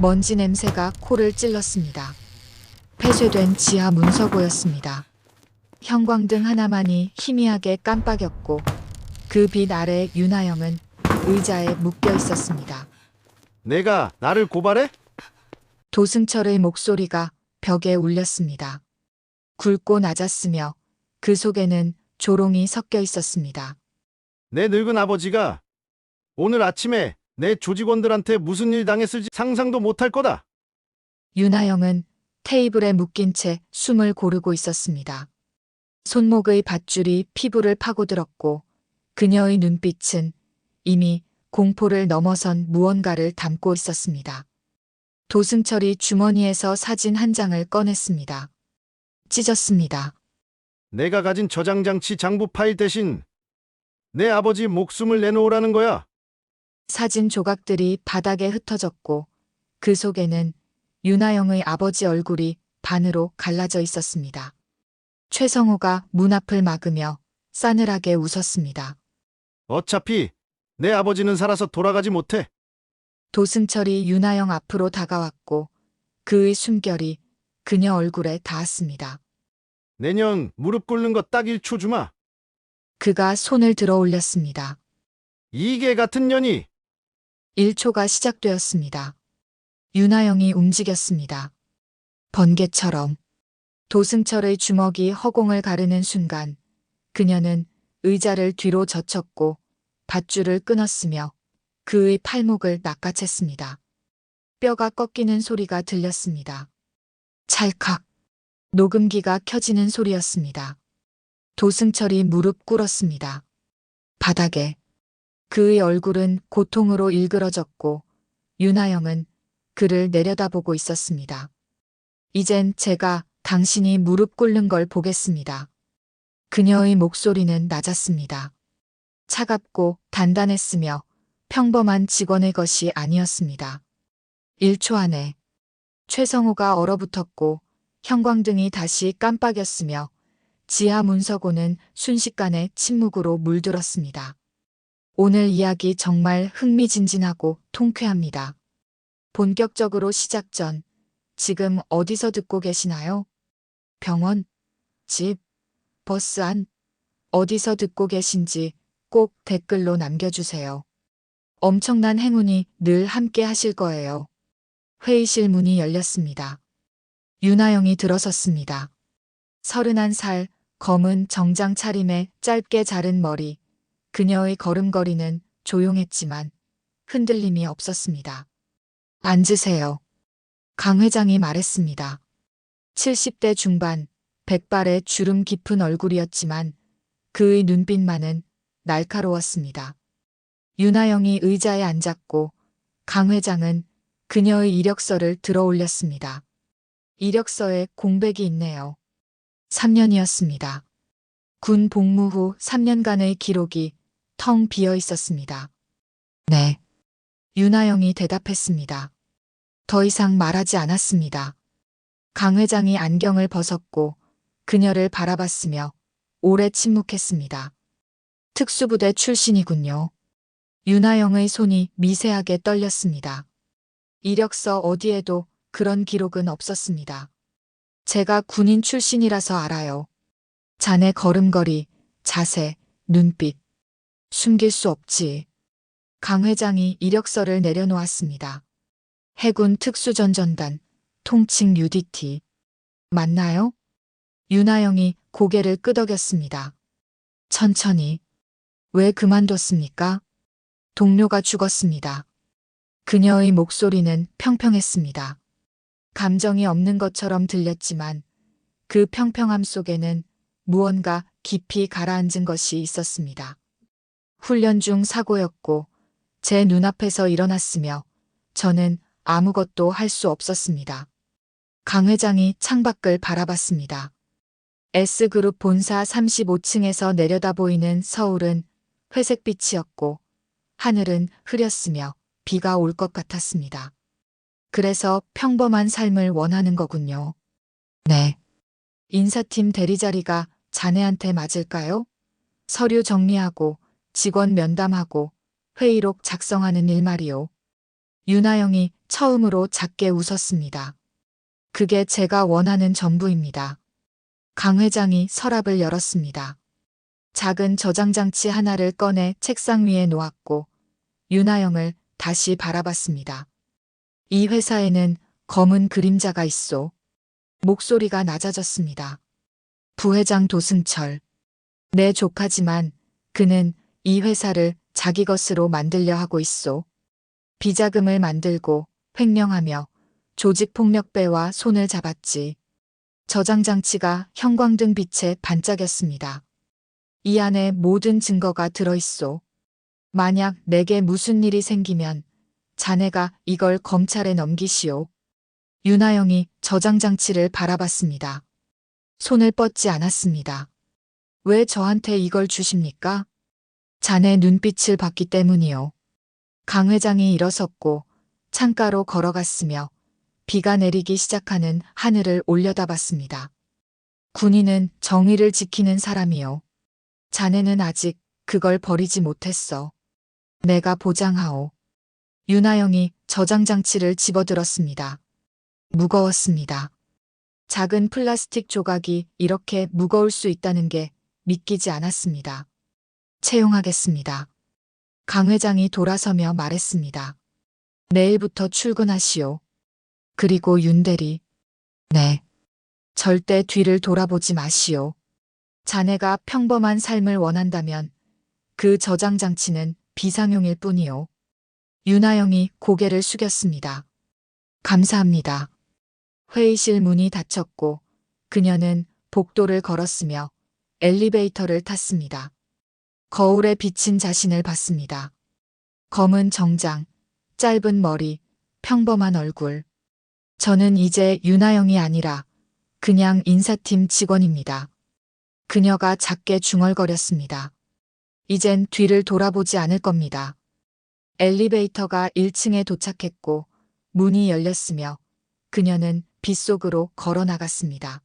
먼지 냄새가 코를 찔렀습니다. 폐쇄된 지하 문서고였습니다. 형광등 하나만이 희미하게 깜빡였고 그 빛 아래 윤하영은 의자에 묶여 있었습니다. 내가 나를 고발해? 도승철의 목소리가 벽에 울렸습니다. 굵고 낮았으며 그 속에는 조롱이 섞여 있었습니다. 내 늙은 아버지가 오늘 아침에 내 조직원들한테 무슨 일 당했을지 상상도 못할 거다. 윤하영은 테이블에 묶인 채 숨을 고르고 있었습니다. 손목의 밧줄이 피부를 파고들었고 그녀의 눈빛은 이미 공포를 넘어선 무언가를 담고 있었습니다. 도승철이 주머니에서 사진 한 장을 꺼냈습니다. 찢었습니다. 내가 가진 저장장치 장부 파일 대신 내 아버지 목숨을 내놓으라는 거야. 사진 조각들이 바닥에 흩어졌고 그 속에는 윤하영의 아버지 얼굴이 반으로 갈라져 있었습니다. 최성호가 문 앞을 막으며 싸늘하게 웃었습니다. 어차피 내 아버지는 살아서 돌아가지 못해. 도승철이 윤하영 앞으로 다가왔고 그의 숨결이 그녀 얼굴에 닿았습니다. 내년 무릎 꿇는 거 딱 1초 주마. 그가 손을 들어 올렸습니다. 이게 같은 년이. 1초가 시작되었습니다. 윤하영이 움직였습니다. 번개처럼. 도승철의 주먹이 허공을 가르는 순간 그녀는 의자를 뒤로 젖혔고 밧줄을 끊었으며 그의 팔목을 낚아챘습니다. 뼈가 꺾이는 소리가 들렸습니다. 찰칵. 녹음기가 켜지는 소리였습니다. 도승철이 무릎 꿇었습니다. 바닥에. 그의 얼굴은 고통으로 일그러졌고 윤하영은 그를 내려다보고 있었습니다. 이젠 제가 당신이 무릎 꿇는 걸 보겠습니다. 그녀의 목소리는 낮았습니다. 차갑고 단단했으며 평범한 직원의 것이 아니었습니다. 1초 안에 최성호가 얼어붙었고 형광등이 다시 깜빡였으며 지하 문서고는 순식간에 침묵으로 물들었습니다. 오늘 이야기 정말 흥미진진하고 통쾌합니다. 본격적으로 시작 전 지금 어디서 듣고 계시나요? 병원, 집, 버스 안, 어디서 듣고 계신지 꼭 댓글로 남겨주세요. 엄청난 행운이 늘 함께 하실 거예요. 회의실 문이 열렸습니다. 윤하영이 들어섰습니다. 31살, 검은 정장 차림에 짧게 자른 머리, 그녀의 걸음걸이는 조용했지만 흔들림이 없었습니다. 앉으세요. 강 회장이 말했습니다. 70대 중반, 백발의 주름 깊은 얼굴이었지만 그의 눈빛만은 날카로웠습니다. 윤하영이 의자에 앉았고 강 회장은 그녀의 이력서를 들어 올렸습니다. 이력서에 공백이 있네요. 3년이었습니다. 군 복무 후 3년간의 기록이 텅 비어 있었습니다. 네. 윤하영이 대답했습니다. 더 이상 말하지 않았습니다. 강 회장이 안경을 벗었고 그녀를 바라봤으며 오래 침묵했습니다. 특수부대 출신이군요. 윤하영의 손이 미세하게 떨렸습니다. 이력서 어디에도 그런 기록은 없었습니다. 제가 군인 출신이라서 알아요. 자네 걸음걸이, 자세, 눈빛. 숨길 수 없지. 강 회장이 이력서를 내려놓았습니다. 해군 특수전전단, 통칭 UDT. 맞나요? 윤하영이 고개를 끄덕였습니다. 천천히. 왜 그만뒀습니까? 동료가 죽었습니다. 그녀의 목소리는 평평했습니다. 감정이 없는 것처럼 들렸지만 그 평평함 속에는 무언가 깊이 가라앉은 것이 있었습니다. 훈련 중 사고였고 제 눈앞에서 일어났으며 저는 아무것도 할 수 없었습니다. 강 회장이 창밖을 바라봤습니다. S그룹 본사 35층에서 내려다 보이는 서울은 회색빛이었고 하늘은 흐렸으며 비가 올 것 같았습니다. 그래서 평범한 삶을 원하는 거군요. 네. 인사팀 대리자리가 자네한테 맞을까요? 서류 정리하고 직원 면담하고 회의록 작성하는 일 말이요. 윤하영이 처음으로 작게 웃었습니다. 그게 제가 원하는 전부입니다. 강 회장이 서랍을 열었습니다. 작은 저장장치 하나를 꺼내 책상 위에 놓았고 윤하영을 다시 바라봤습니다. 이 회사에는 검은 그림자가 있소. 목소리가 낮아졌습니다. 부회장 도승철. 내 조카지만 그는 이 회사를 자기 것으로 만들려 하고 있소. 비자금을 만들고 횡령하며 조직폭력배와 손을 잡았지. 저장장치가 형광등 빛에 반짝였습니다. 이 안에 모든 증거가 들어있소. 만약 내게 무슨 일이 생기면 자네가 이걸 검찰에 넘기시오. 윤하영이 저장장치를 바라봤습니다. 손을 뻗지 않았습니다. 왜 저한테 이걸 주십니까? 자네 눈빛을 봤기 때문이요. 강 회장이 일어섰고 창가로 걸어갔으며 비가 내리기 시작하는 하늘을 올려다봤습니다. 군인은 정의를 지키는 사람이요. 자네는 아직 그걸 버리지 못했어. 내가 보장하오. 윤하영이 저장장치를 집어들었습니다. 무거웠습니다. 작은 플라스틱 조각이 이렇게 무거울 수 있다는 게 믿기지 않았습니다. 채용하겠습니다. 강 회장이 돌아서며 말했습니다. 내일부터 출근하시오. 그리고 윤대리. 네. 절대 뒤를 돌아보지 마시오. 자네가 평범한 삶을 원한다면 그 저장장치는 비상용일 뿐이오. 윤하영이 고개를 숙였습니다. 감사합니다. 회의실 문이 닫혔고 그녀는 복도를 걸었으며 엘리베이터를 탔습니다. 거울에 비친 자신을 봤습니다. 검은 정장, 짧은 머리, 평범한 얼굴. 저는 이제 윤하영이 아니라 그냥 인사팀 직원입니다. 그녀가 작게 중얼거렸습니다. 이젠 뒤를 돌아보지 않을 겁니다. 엘리베이터가 1층에 도착했고 문이 열렸으며 그녀는 빗속으로 걸어 나갔습니다.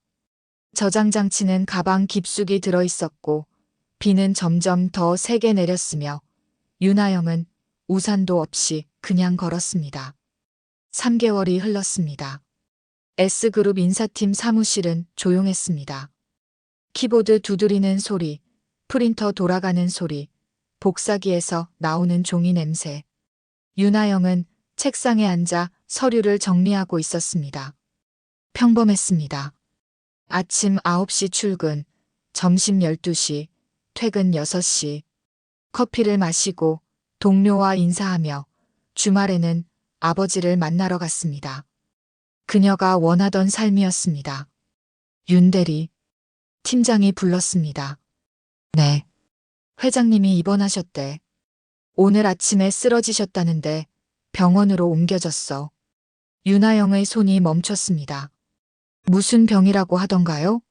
저장장치는 가방 깊숙이 들어 있었고 비는 점점 더 세게 내렸으며 윤하영은 우산도 없이 그냥 걸었습니다. 3개월이 흘렀습니다. S그룹 인사팀 사무실은 조용했습니다. 키보드 두드리는 소리, 프린터 돌아가는 소리, 복사기에서 나오는 종이 냄새. 윤하영은 책상에 앉아 서류를 정리하고 있었습니다. 평범했습니다. 아침 9시 출근, 점심 12시, 퇴근 6시. 커피를 마시고 동료와 인사하며 주말에는 아버지를 만나러 갔습니다. 그녀가 원하던 삶이었습니다. 윤대리. 팀장이 불렀습니다. 네. 회장님이 입원하셨대. 오늘 아침에 쓰러지셨다는데 병원으로 옮겨졌어. 윤하영의 손이 멈췄습니다. 무슨 병이라고 하던가요?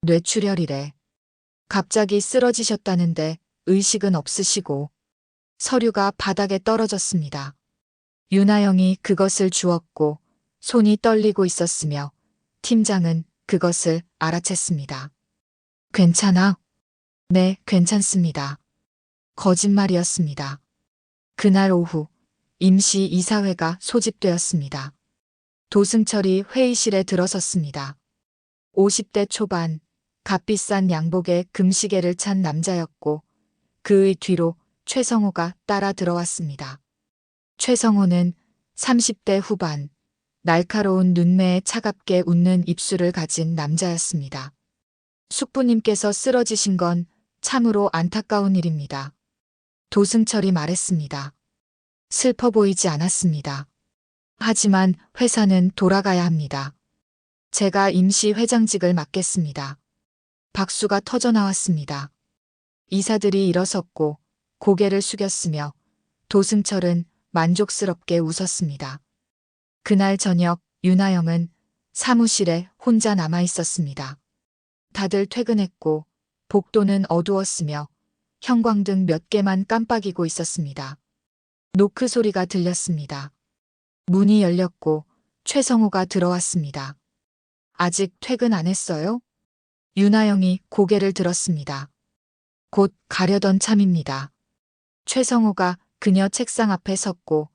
뇌출혈이래. 갑자기 쓰러지셨다는데 의식은 없으시고. 서류가 바닥에 떨어졌습니다. 윤하영이 그것을 주었고 손이 떨리고 있었으며 팀장은 그것을 알아챘습니다. 괜찮아? 네, 괜찮습니다. 거짓말이었습니다. 그날 오후 임시 이사회가 소집되었습니다. 도승철이 회의실에 들어섰습니다. 50대 초반, 값비싼 양복에 금시계를 찬 남자였고 그의 뒤로 최성호가 따라 들어왔습니다. 최성호는 30대 후반, 날카로운 눈매에 차갑게 웃는 입술을 가진 남자였습니다. 숙부님께서 쓰러지신 건 참으로 안타까운 일입니다. 도승철이 말했습니다. 슬퍼 보이지 않았습니다. 하지만 회사는 돌아가야 합니다. 제가 임시 회장직을 맡겠습니다. 박수가 터져나왔습니다. 이사들이 일어섰고 고개를 숙였으며 도승철은 만족스럽게 웃었습니다. 그날 저녁 윤하영은 사무실에 혼자 남아 있었습니다. 다들 퇴근했고 복도는 어두웠으며 형광등 몇 개만 깜빡이고 있었습니다. 노크 소리가 들렸습니다. 문이 열렸고 최성호가 들어왔습니다. 아직 퇴근 안 했어요? 윤하영이 고개를 들었습니다. 곧 가려던 참입니다. 최성호가 그녀 책상 앞에 섰고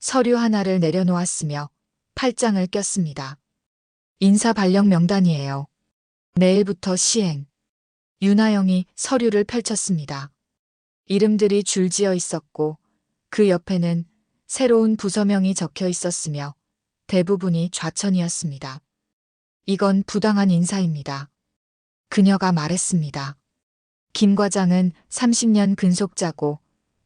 서류 하나를 내려놓았으며 팔짱을 꼈습니다. 인사 발령 명단이에요. 내일부터 시행. 윤하영이 서류를 펼쳤습니다. 이름들이 줄지어 있었고 그 옆에는 새로운 부서명이 적혀 있었으며 대부분이 좌천이었습니다. 이건 부당한 인사입니다. 그녀가 말했습니다. 김 과장은 30년 근속자고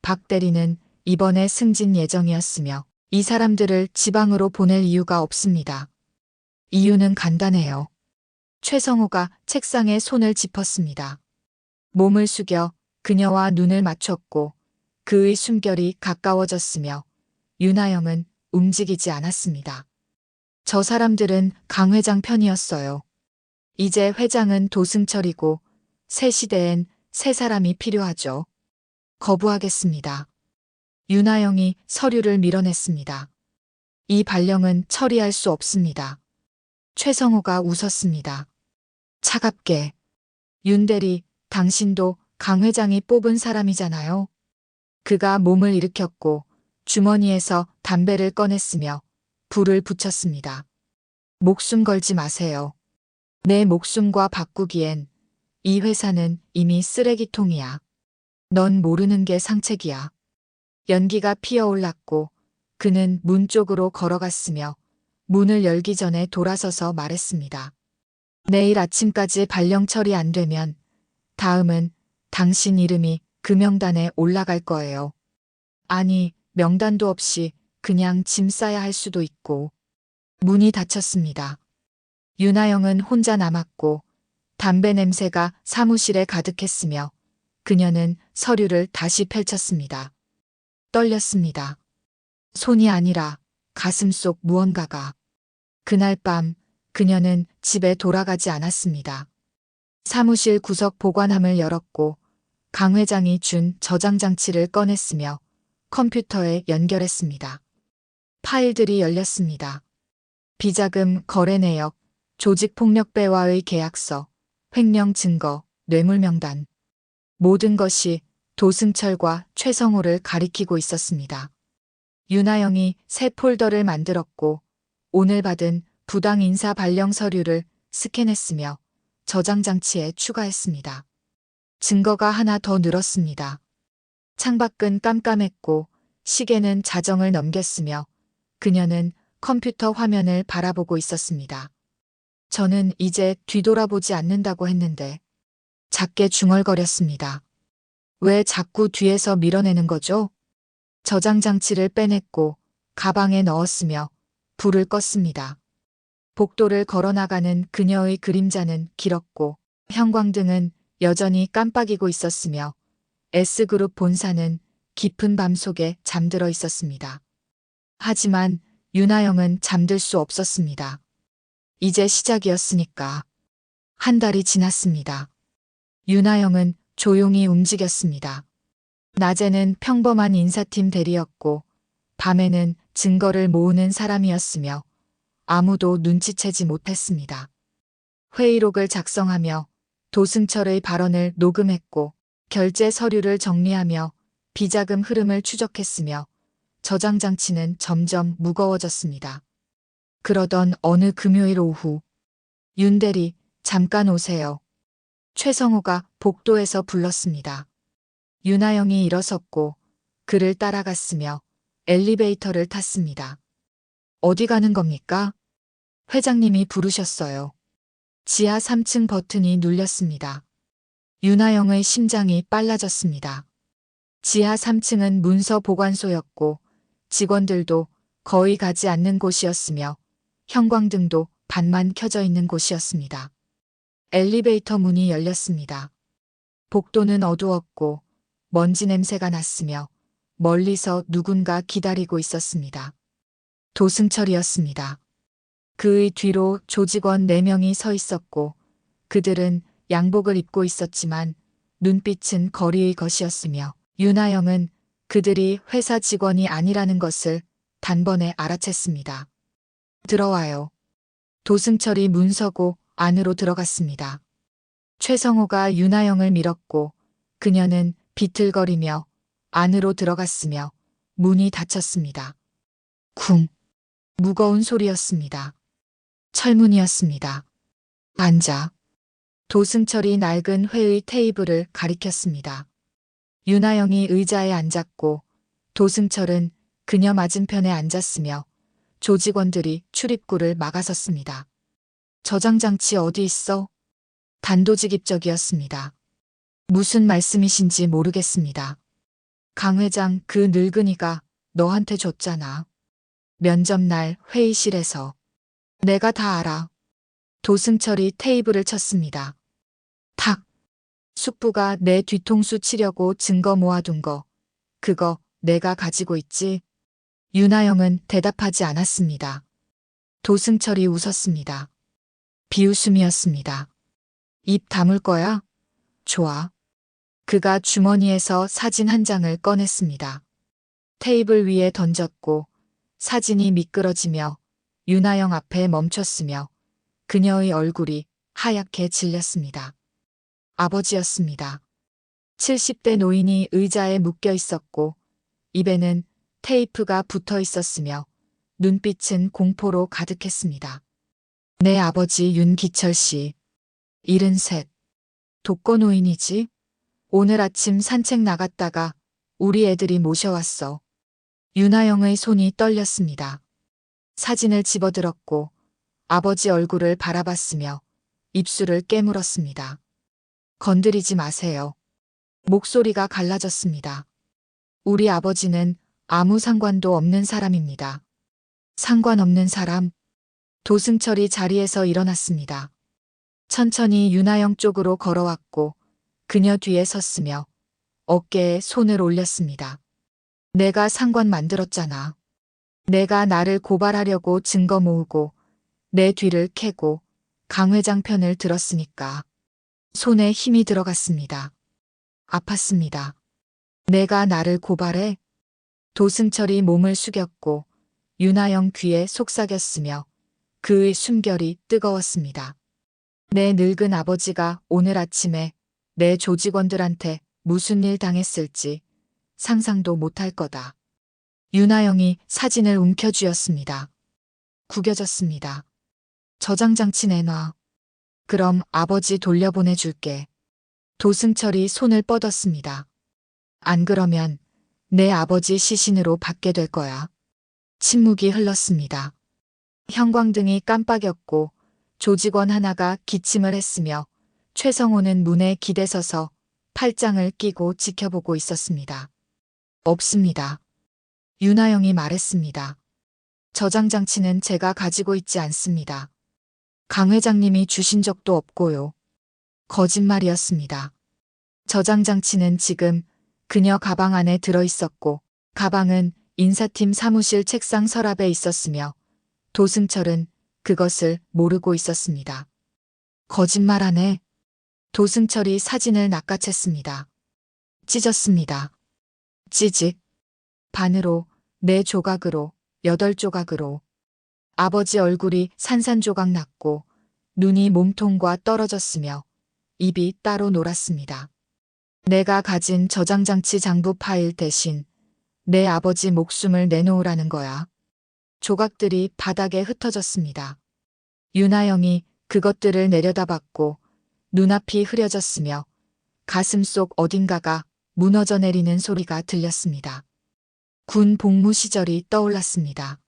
박 대리는 이번에 승진 예정이었으며 이 사람들을 지방으로 보낼 이유가 없습니다. 이유는 간단해요. 최성호가 책상에 손을 짚었습니다. 몸을 숙여 그녀와 눈을 맞췄고 그의 숨결이 가까워졌으며 윤하영은 움직이지 않았습니다. 저 사람들은 강 회장 편이었어요. 이제 회장은 도승철이고 새 시대엔 새 사람이 필요하죠. 거부하겠습니다. 윤하영이 서류를 밀어냈습니다. 이 발령은 처리할 수 없습니다. 최성호가 웃었습니다. 차갑게. 윤대리, 당신도 강 회장이 뽑은 사람이잖아요. 그가 몸을 일으켰고 주머니에서 담배를 꺼냈으며 불을 붙였습니다. 목숨 걸지 마세요. 내 목숨과 바꾸기엔 이 회사는 이미 쓰레기통이야. 넌 모르는 게 상책이야. 연기가 피어올랐고 그는 문 쪽으로 걸어갔으며 문을 열기 전에 돌아서서 말했습니다. 내일 아침까지 발령 처리 안 되면 다음은 당신 이름이 그 명단에 올라갈 거예요. 아니, 명단도 없이 그냥 짐 싸야 할 수도 있고. 문이 닫혔습니다. 윤하영은 혼자 남았고 담배 냄새가 사무실에 가득했으며 그녀는 서류를 다시 펼쳤습니다. 떨렸습니다. 손이 아니라 가슴 속 무언가가. 그날 밤 그녀는 집에 돌아가지 않았습니다. 사무실 구석 보관함을 열었고 강 회장이 준 저장 장치를 꺼냈으며 컴퓨터에 연결했습니다. 파일들이 열렸습니다. 비자금 거래 내역, 조직폭력배와의 계약서, 횡령 증거, 뇌물 명단. 모든 것이 도승철과 최성호를 가리키고 있었습니다. 윤하영이 새 폴더를 만들었고 오늘 받은 부당 인사 발령 서류를 스캔했으며 저장 장치에 추가했습니다. 증거가 하나 더 늘었습니다. 창밖은 깜깜했고 시계는 자정을 넘겼으며 그녀는 컴퓨터 화면을 바라보고 있었습니다. 저는 이제 뒤돌아보지 않는다고 했는데 작게 중얼거렸습니다. 왜 자꾸 뒤에서 밀어내는 거죠? 저장 장치를 빼냈고 가방에 넣었으며 불을 껐습니다. 복도를 걸어나가는 그녀의 그림자는 길었고 형광등은 여전히 깜빡이고 있었으며 S그룹 본사는 깊은 밤 속에 잠들어 있었습니다. 하지만 윤하영은 잠들 수 없었습니다. 이제 시작이었으니까. 한 달이 지났습니다. 윤하영은 조용히 움직였습니다. 낮에는 평범한 인사팀 대리였고 밤에는 증거를 모으는 사람이었으며 아무도 눈치채지 못했습니다. 회의록을 작성하며 도승철의 발언을 녹음했고 결제 서류를 정리하며 비자금 흐름을 추적했으며 저장 장치는 점점 무거워졌습니다. 그러던 어느 금요일 오후 윤 대리 잠깐 오세요. 최성호가 복도에서 불렀습니다. 윤하영이 일어섰고 그를 따라갔으며 엘리베이터를 탔습니다. 어디 가는 겁니까? 회장님이 부르셨어요. 지하 3층 버튼이 눌렸습니다. 윤하영의 심장이 빨라졌습니다. 지하 3층은 문서 보관소였고 직원들도 거의 가지 않는 곳이었으며 형광등도 반만 켜져 있는 곳이었습니다. 엘리베이터 문이 열렸습니다. 복도는 어두웠고 먼지 냄새가 났으며 멀리서 누군가 기다리고 있었습니다. 도승철이었습니다. 그의 뒤로 조직원 4명이 서 있었고 그들은 양복을 입고 있었지만 눈빛은 거리의 것이었으며 윤하영은 그들이 회사 직원이 아니라는 것을 단번에 알아챘습니다. 들어와요. 도승철이 문서고 안으로 들어갔습니다. 최성호가 윤하영을 밀었고 그녀는 비틀거리며 안으로 들어갔으며 문이 닫혔습니다. 쿵. 무거운 소리였습니다. 철문이었습니다. 앉아. 도승철이 낡은 회의 테이블을 가리켰습니다. 윤아영이 의자에 앉았고 도승철은 그녀 맞은편에 앉았으며 조직원들이 출입구를 막아섰습니다. 저장장치 어디 있어? 단도직입적이었습니다. 무슨 말씀이신지 모르겠습니다. 강 회장 그 늙은이가 너한테 줬잖아. 면접날 회의실에서. 내가 다 알아. 도승철이 테이블을 쳤습니다. 탁. 숙부가 내 뒤통수 치려고 증거 모아둔 거. 그거 내가 가지고 있지. 윤아영은 대답하지 않았습니다. 도승철이 웃었습니다. 비웃음이었습니다. 입 다물 거야? 좋아. 그가 주머니에서 사진 한 장을 꺼냈습니다. 테이블 위에 던졌고 사진이 미끄러지며 윤아영 앞에 멈췄으며 그녀의 얼굴이 하얗게 질렸습니다. 아버지였습니다. 70대 노인이 의자에 묶여 있었고 입에는 테이프가 붙어 있었으며 눈빛은 공포로 가득했습니다. 내 아버지 윤기철 씨. 73. 독거노인이지? 오늘 아침 산책 나갔다가 우리 애들이 모셔왔어. 윤아영의 손이 떨렸습니다. 사진을 집어들었고 아버지 얼굴을 바라봤으며 입술을 깨물었습니다. 건드리지 마세요. 목소리가 갈라졌습니다. 우리 아버지는 아무 상관도 없는 사람입니다. 상관없는 사람? 도승철이 자리에서 일어났습니다. 천천히 윤아영 쪽으로 걸어왔고 그녀 뒤에 섰으며 어깨에 손을 올렸습니다. 내가 상관 만들었잖아. 내가 나를 고발하려고 증거 모으고 내 뒤를 캐고 강 회장 편을 들었으니까. 손에 힘이 들어갔습니다. 아팠습니다. 내가 나를 고발해? 도승철이 몸을 숙였고 윤아영 귀에 속삭였으며 그의 숨결이 뜨거웠습니다. 내 늙은 아버지가 오늘 아침에 내 조직원들한테 무슨 일 당했을지 상상도 못할 거다. 윤아영이 사진을 움켜쥐었습니다. 구겨졌습니다. 저장장치 내놔. 그럼 아버지 돌려보내줄게. 도승철이 손을 뻗었습니다. 안 그러면 내 아버지 시신으로 받게 될 거야. 침묵이 흘렀습니다. 형광등이 깜빡였고 조직원 하나가 기침을 했으며 최성호는 문에 기대서서 팔짱을 끼고 지켜보고 있었습니다. 없습니다. 윤아영이 말했습니다. 저장장치는 제가 가지고 있지 않습니다. 강 회장님이 주신 적도 없고요. 거짓말이었습니다. 저장장치는 지금 그녀 가방 안에 들어있었고 가방은 인사팀 사무실 책상 서랍에 있었으며 도승철은 그것을 모르고 있었습니다. 거짓말하네. 도승철이 사진을 낚아챘습니다. 찢었습니다. 찌직. 반으로, 4조각으로, 8조각으로. 아버지 얼굴이 산산조각 났고 눈이 몸통과 떨어졌으며 입이 따로 놀았습니다. 내가 가진 저장장치 장부 파일 대신 내 아버지 목숨을 내놓으라는 거야. 조각들이 바닥에 흩어졌습니다. 윤아영이 그것들을 내려다봤고 눈앞이 흐려졌으며 가슴 속 어딘가가 무너져 내리는 소리가 들렸습니다. 군 복무 시절이 떠올랐습니다.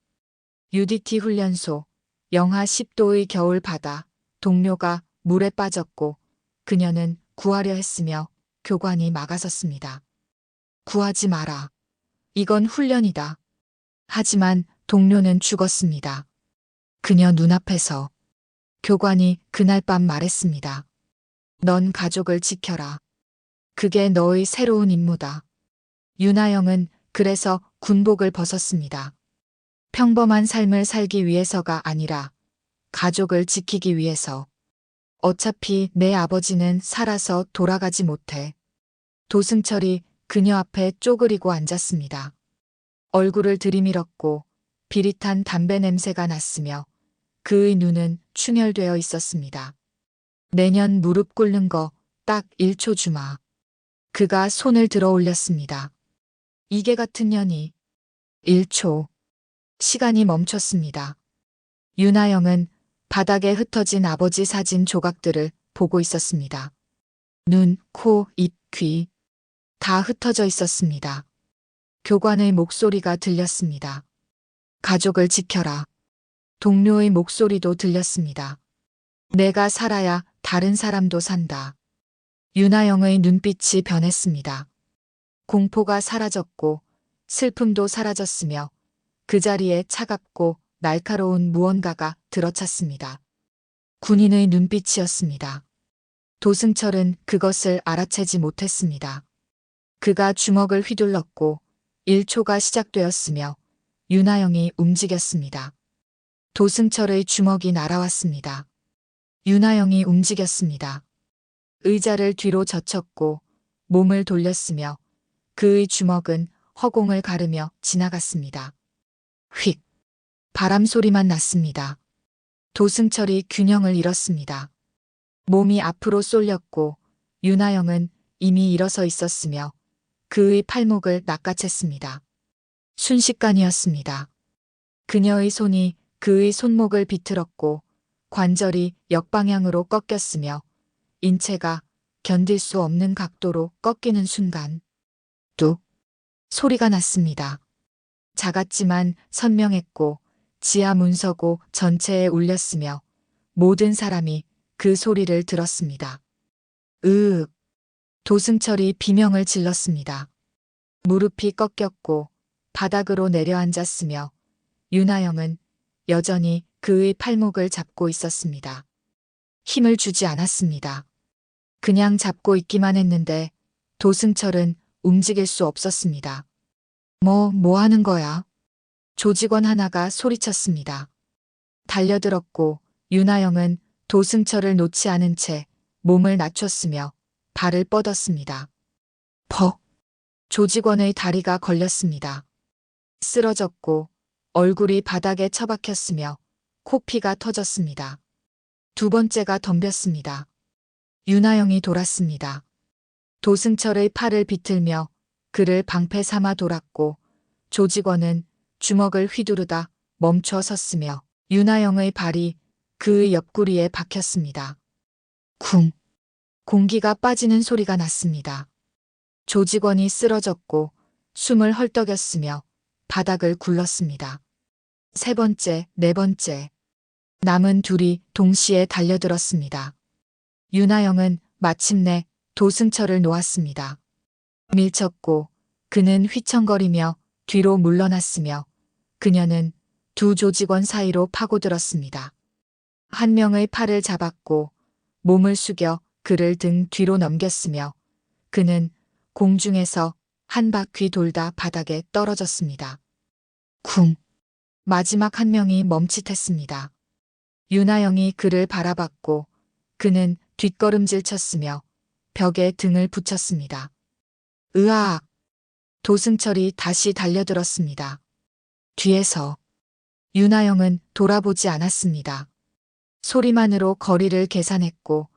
UDT 훈련소, 영하 10도의 겨울 바다, 동료가 물에 빠졌고 그녀는 구하려 했으며 교관이 막아섰습니다. 구하지 마라. 이건 훈련이다. 하지만 동료는 죽었습니다. 그녀 눈앞에서 교관이 그날 밤 말했습니다. 넌 가족을 지켜라. 그게 너의 새로운 임무다. 윤아영은 그래서 군복을 벗었습니다. 평범한 삶을 살기 위해서가 아니라 가족을 지키기 위해서. 어차피 내 아버지는 살아서 돌아가지 못해. 도승철이 그녀 앞에 쪼그리고 앉았습니다. 얼굴을 들이밀었고 비릿한 담배 냄새가 났으며 그의 눈은 충혈되어 있었습니다. 내년 무릎 꿇는 거 딱 1초 주마. 그가 손을 들어 올렸습니다. 이게 같은 년이. 1초. 시간이 멈췄습니다. 윤하영은 바닥에 흩어진 아버지 사진 조각들을 보고 있었습니다. 눈, 코, 입, 귀 다 흩어져 있었습니다. 교관의 목소리가 들렸습니다. 가족을 지켜라. 동료의 목소리도 들렸습니다. 내가 살아야 다른 사람도 산다. 윤하영의 눈빛이 변했습니다. 공포가 사라졌고 슬픔도 사라졌으며 그 자리에 차갑고 날카로운 무언가가 들어찼습니다. 군인의 눈빛이었습니다. 도승철은 그것을 알아채지 못했습니다. 그가 주먹을 휘둘렀고 1초가 시작되었으며 윤하영이 움직였습니다. 도승철의 주먹이 날아왔습니다. 윤하영이 움직였습니다. 의자를 뒤로 젖혔고 몸을 돌렸으며 그의 주먹은 허공을 가르며 지나갔습니다. 휙! 바람 소리만 났습니다. 도승철이 균형을 잃었습니다. 몸이 앞으로 쏠렸고 윤하영은 이미 일어서 있었으며 그의 팔목을 낚아챘습니다. 순식간이었습니다. 그녀의 손이 그의 손목을 비틀었고 관절이 역방향으로 꺾였으며 인체가 견딜 수 없는 각도로 꺾이는 순간 뚝 소리가 났습니다. 작았지만 선명했고 지하 문서고 전체에 울렸으며 모든 사람이 그 소리를 들었습니다. 으윽. 도승철이 비명을 질렀습니다. 무릎이 꺾였고 바닥으로 내려앉았으며 윤하영은 여전히 그의 팔목을 잡고 있었습니다. 힘을 주지 않았습니다. 그냥 잡고 있기만 했는데 도승철은 움직일 수 없었습니다. 뭐 하는 거야? 조직원 하나가 소리쳤습니다. 달려들었고 윤하영은 도승철을 놓지 않은 채 몸을 낮췄으며 발을 뻗었습니다. 퍽! 조직원의 다리가 걸렸습니다. 쓰러졌고 얼굴이 바닥에 처박혔으며 코피가 터졌습니다. 두 번째가 덤볐습니다. 윤하영이 돌았습니다. 도승철의 팔을 비틀며 그를 방패 삼아 돌았고 조직원은 주먹을 휘두르다 멈춰 섰으며 윤하영의 발이 그의 옆구리에 박혔습니다. 쿵! 공기가 빠지는 소리가 났습니다. 조직원이 쓰러졌고 숨을 헐떡였으며 바닥을 굴렀습니다. 세 번째, 네 번째. 남은 둘이 동시에 달려들었습니다. 윤하영은 마침내 도승철을 놓았습니다. 밀쳤고 그는 휘청거리며 뒤로 물러났으며 그녀는 두 조직원 사이로 파고들었습니다. 한 명의 팔을 잡았고 몸을 숙여 그를 등 뒤로 넘겼으며 그는 공중에서 한 바퀴 돌다 바닥에 떨어졌습니다. 쿵! 마지막 한 명이 멈칫했습니다. 윤하영이 그를 바라봤고 그는 뒷걸음질 쳤으며 벽에 등을 붙였습니다. 으악! 도승철이 다시 달려들었습니다. 뒤에서 윤하영은 돌아보지 않았습니다. 소리만으로 거리를 계산했고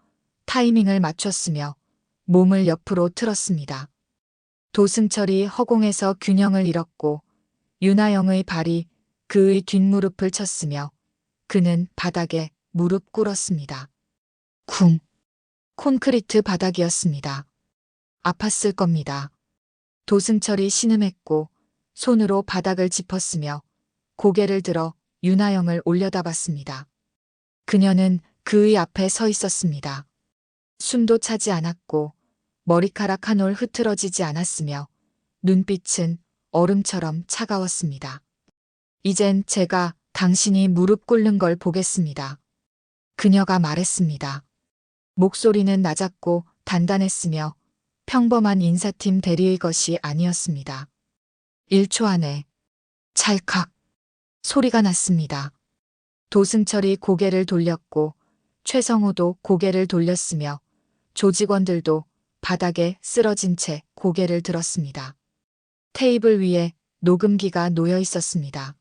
타이밍을 맞췄으며 몸을 옆으로 틀었습니다. 도승철이 허공에서 균형을 잃었고 윤하영의 발이 그의 뒷무릎을 쳤으며 그는 바닥에 무릎 꿇었습니다. 쿵! 콘크리트 바닥이었습니다. 아팠을 겁니다. 도승철이 신음했고 손으로 바닥을 짚었으며 고개를 들어 윤하영을 올려다봤습니다. 그녀는 그의 앞에 서 있었습니다. 숨도 차지 않았고 머리카락 한 올 흐트러지지 않았으며 눈빛은 얼음처럼 차가웠습니다. 이젠 제가 당신이 무릎 꿇는 걸 보겠습니다. 그녀가 말했습니다. 목소리는 낮았고 단단했으며 평범한 인사팀 대리의 것이 아니었습니다. 1초 안에 찰칵 소리가 났습니다. 도승철이 고개를 돌렸고 최성우도 고개를 돌렸으며 조직원들도 바닥에 쓰러진 채 고개를 들었습니다. 테이블 위에 녹음기가 놓여 있었습니다.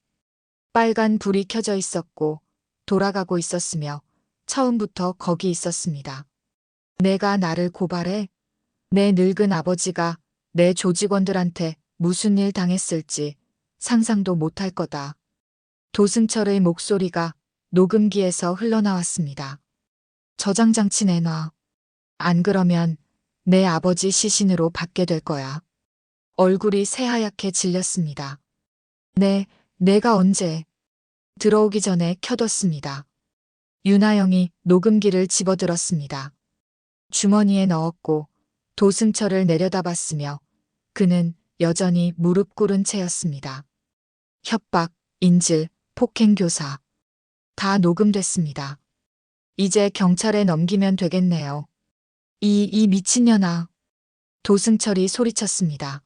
빨간 불이 켜져 있었고 돌아가고 있었으며 처음부터 거기 있었습니다. 내가 나를 고발해? 내 늙은 아버지가 내 조직원들한테 무슨 일 당했을지 상상도 못할 거다. 도승철의 목소리가 녹음기에서 흘러나왔습니다. 저장장치 내놔. 안 그러면 내 아버지 시신으로 받게 될 거야. 얼굴이 새하얗게 질렸습니다. 내가 언제? 들어오기 전에 켜뒀습니다. 윤하영이 녹음기를 집어들었습니다. 주머니에 넣었고 도승철을 내려다봤으며 그는 여전히 무릎 꿇은 채였습니다. 협박, 인질, 폭행교사. 다 녹음됐습니다. 이제 경찰에 넘기면 되겠네요. 이 미친년아. 도승철이 소리쳤습니다.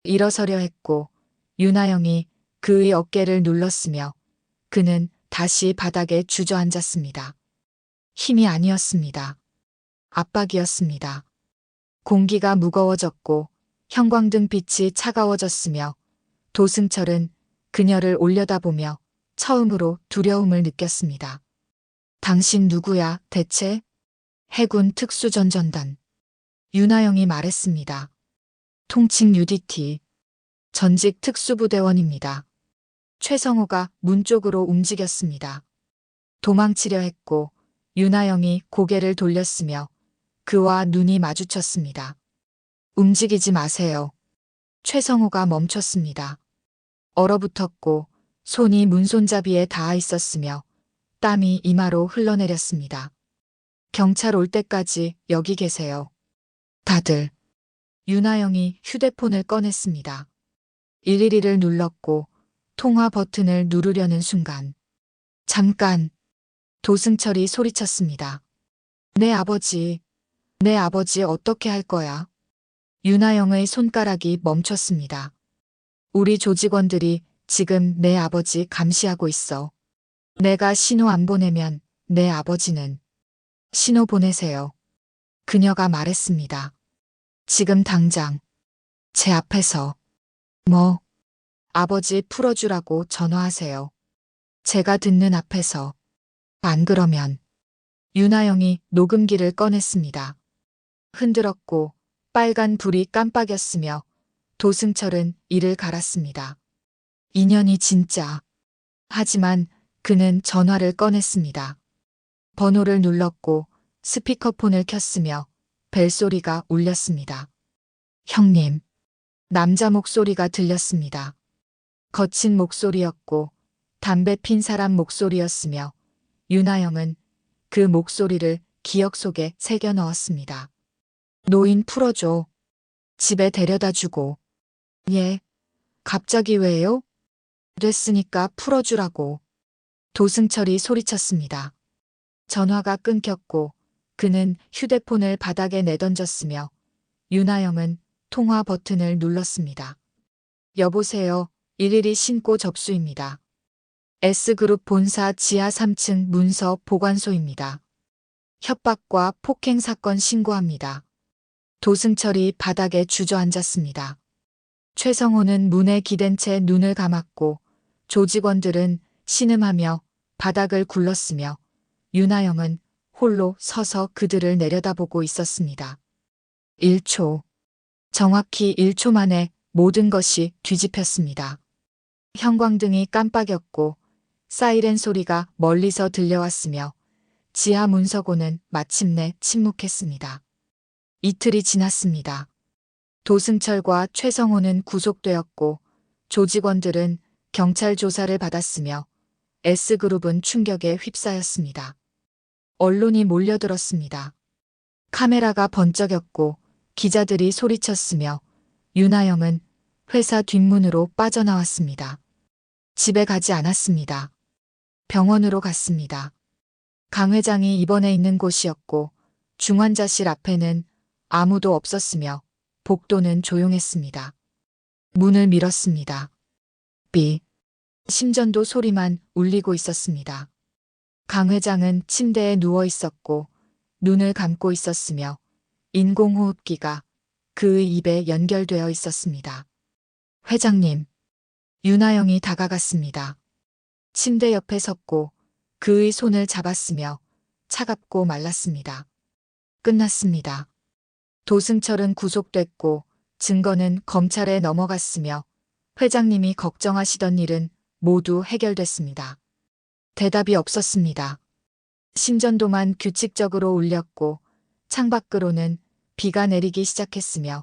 일어서려 했고 윤하영이 그의 어깨를 눌렀으며 그는 다시 바닥에 주저앉았습니다. 힘이 아니었습니다. 압박이었습니다. 공기가 무거워졌고 형광등 빛이 차가워졌으며 도승철은 그녀를 올려다보며 처음으로 두려움을 느꼈습니다. 당신 누구야, 대체? 해군 특수전전단. 윤하영이 말했습니다. 통칭 UDT. 전직 특수부대원입니다. 최성호가 문 쪽으로 움직였습니다. 도망치려 했고 윤하영이 고개를 돌렸으며 그와 눈이 마주쳤습니다. 움직이지 마세요. 최성호가 멈췄습니다. 얼어붙었고 손이 문손잡이에 닿아 있었으며 땀이 이마로 흘러내렸습니다. 경찰 올 때까지 여기 계세요. 다들. 윤하영이 휴대폰을 꺼냈습니다. 112를 눌렀고 통화 버튼을 누르려는 순간 잠깐. 도승철이 소리쳤습니다. 내 아버지 어떻게 할 거야? 윤하영의 손가락이 멈췄습니다. 우리 조직원들이 지금 내 아버지 감시하고 있어. 내가 신호 안 보내면 내 아버지는. 신호 보내세요. 그녀가 말했습니다. 지금 당장. 제 앞에서. 뭐? 아버지 풀어주라고 전화하세요. 제가 듣는 앞에서. 안 그러면. 윤하영이 녹음기를 꺼냈습니다. 흔들었고 빨간 불이 깜빡였으며 도승철은 이를 갈았습니다. 인연이 진짜. 하지만 그는 전화를 꺼냈습니다. 번호를 눌렀고 스피커폰을 켰으며 벨소리가 울렸습니다. 형님. 남자 목소리가 들렸습니다. 거친 목소리였고 담배 핀 사람 목소리였으며 윤하영은 그 목소리를 기억 속에 새겨 넣었습니다. 노인 풀어줘. 집에 데려다 주고. 예. 갑자기 왜요? 됐으니까 풀어주라고. 도승철이 소리쳤습니다. 전화가 끊겼고 그는 휴대폰을 바닥에 내던졌으며 윤하영은 통화 버튼을 눌렀습니다. 여보세요. 112 신고 접수입니다. S그룹 본사 지하 3층 문서 보관소입니다. 협박과 폭행 사건 신고합니다. 도승철이 바닥에 주저앉았습니다. 최성호는 문에 기댄 채 눈을 감았고 조직원들은 신음하며 바닥을 굴렀으며 윤하영은 홀로 서서 그들을 내려다보고 있었습니다. 1초. 정확히 1초 만에 모든 것이 뒤집혔습니다. 형광등이 깜빡였고 사이렌 소리가 멀리서 들려왔으며 지하 문서고는 마침내 침묵했습니다. 이틀이 지났습니다. 도승철과 최성호는 구속되었고 조직원들은 경찰 조사를 받았으며 S그룹은 충격에 휩싸였습니다. 언론이 몰려들었습니다. 카메라가 번쩍였고 기자들이 소리쳤으며 윤하영은 회사 뒷문으로 빠져나왔습니다. 집에 가지 않았습니다. 병원으로 갔습니다. 강 회장이 입원해 있는 곳이었고 중환자실 앞에는 아무도 없었으며 복도는 조용했습니다. 문을 밀었습니다. 삐. 심전도 소리만 울리고 있었습니다. 강 회장은 침대에 누워 있었고 눈을 감고 있었으며 인공호흡기가 그의 입에 연결되어 있었습니다. 회장님. 윤하영이 다가갔습니다. 침대 옆에 섰고 그의 손을 잡았으며 차갑고 말랐습니다. 끝났습니다. 도승철은 구속됐고 증거는 검찰에 넘어갔으며 회장님이 걱정하시던 일은 모두 해결됐습니다. 대답이 없었습니다. 심전도만 규칙적으로 울렸고 창밖으로는 비가 내리기 시작했으며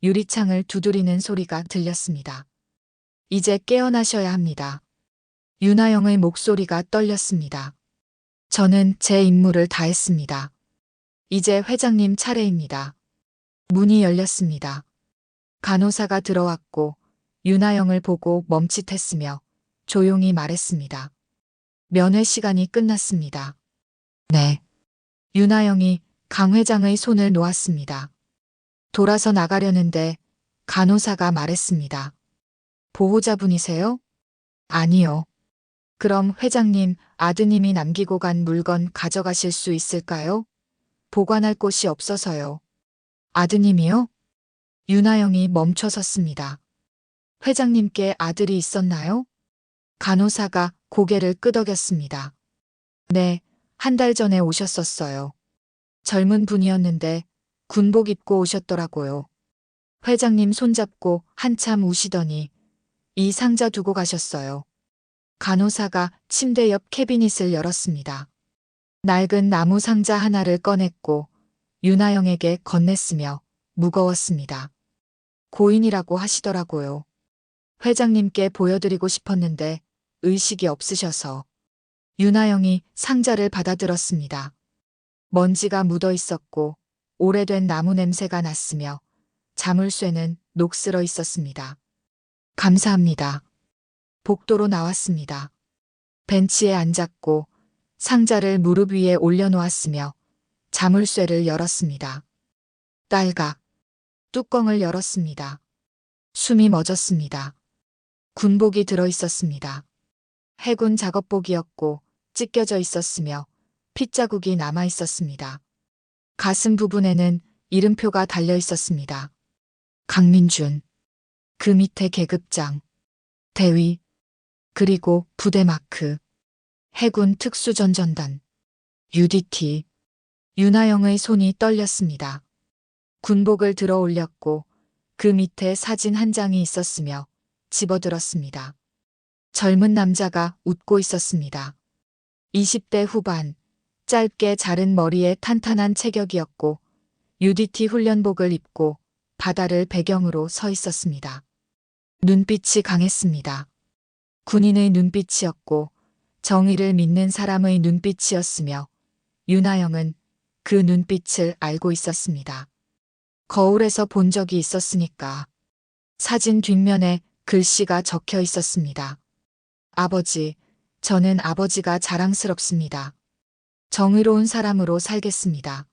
유리창을 두드리는 소리가 들렸습니다. 이제 깨어나셔야 합니다. 윤하영의 목소리가 떨렸습니다. 저는 제 임무를 다했습니다. 이제 회장님 차례입니다. 문이 열렸습니다. 간호사가 들어왔고 윤하영을 보고 멈칫했으며 조용히 말했습니다. 면회 시간이 끝났습니다. 네. 윤하영이 강 회장의 손을 놓았습니다. 돌아서 나가려는데 간호사가 말했습니다. 보호자분이세요? 아니요. 그럼 회장님, 아드님이 남기고 간 물건 가져가실 수 있을까요? 보관할 곳이 없어서요. 아드님이요? 윤하영이 멈춰 섰습니다. 회장님께 아들이 있었나요? 간호사가 고개를 끄덕였습니다. 네, 한 달 전에 오셨었어요. 젊은 분이었는데 군복 입고 오셨더라고요. 회장님 손잡고 한참 우시더니 이 상자 두고 가셨어요. 간호사가 침대 옆 캐비닛을 열었습니다. 낡은 나무 상자 하나를 꺼냈고 윤하영에게 건넸으며 무거웠습니다. 고인이라고 하시더라고요. 회장님께 보여드리고 싶었는데 의식이 없으셔서. 윤하영이 상자를 받아들었습니다. 먼지가 묻어 있었고 오래된 나무 냄새가 났으며 자물쇠는 녹슬어 있었습니다. 감사합니다. 복도로 나왔습니다. 벤치에 앉았고 상자를 무릎 위에 올려놓았으며 자물쇠를 열었습니다. 딸각. 뚜껑을 열었습니다. 숨이 멎었습니다. 군복이 들어 있었습니다. 해군 작업복이었고 찢겨져 있었으며 핏자국이 남아 있었습니다. 가슴 부분에는 이름표가 달려 있었습니다. 강민준. 그 밑에 계급장, 대위, 그리고 부대 마크. 해군 특수전전단, UDT. 윤하영의 손이 떨렸습니다. 군복을 들어 올렸고 그 밑에 사진 한 장이 있었으며 집어들었습니다. 젊은 남자가 웃고 있었습니다. 20대 후반, 짧게 자른 머리에 탄탄한 체격이었고 UDT 훈련복을 입고 바다를 배경으로 서 있었습니다. 눈빛이 강했습니다. 군인의 눈빛이었고 정의를 믿는 사람의 눈빛이었으며 윤하영은 그 눈빛을 알고 있었습니다. 거울에서 본 적이 있었으니까. 사진 뒷면에 글씨가 적혀 있었습니다. 아버지, 저는 아버지가 자랑스럽습니다. 정의로운 사람으로 살겠습니다.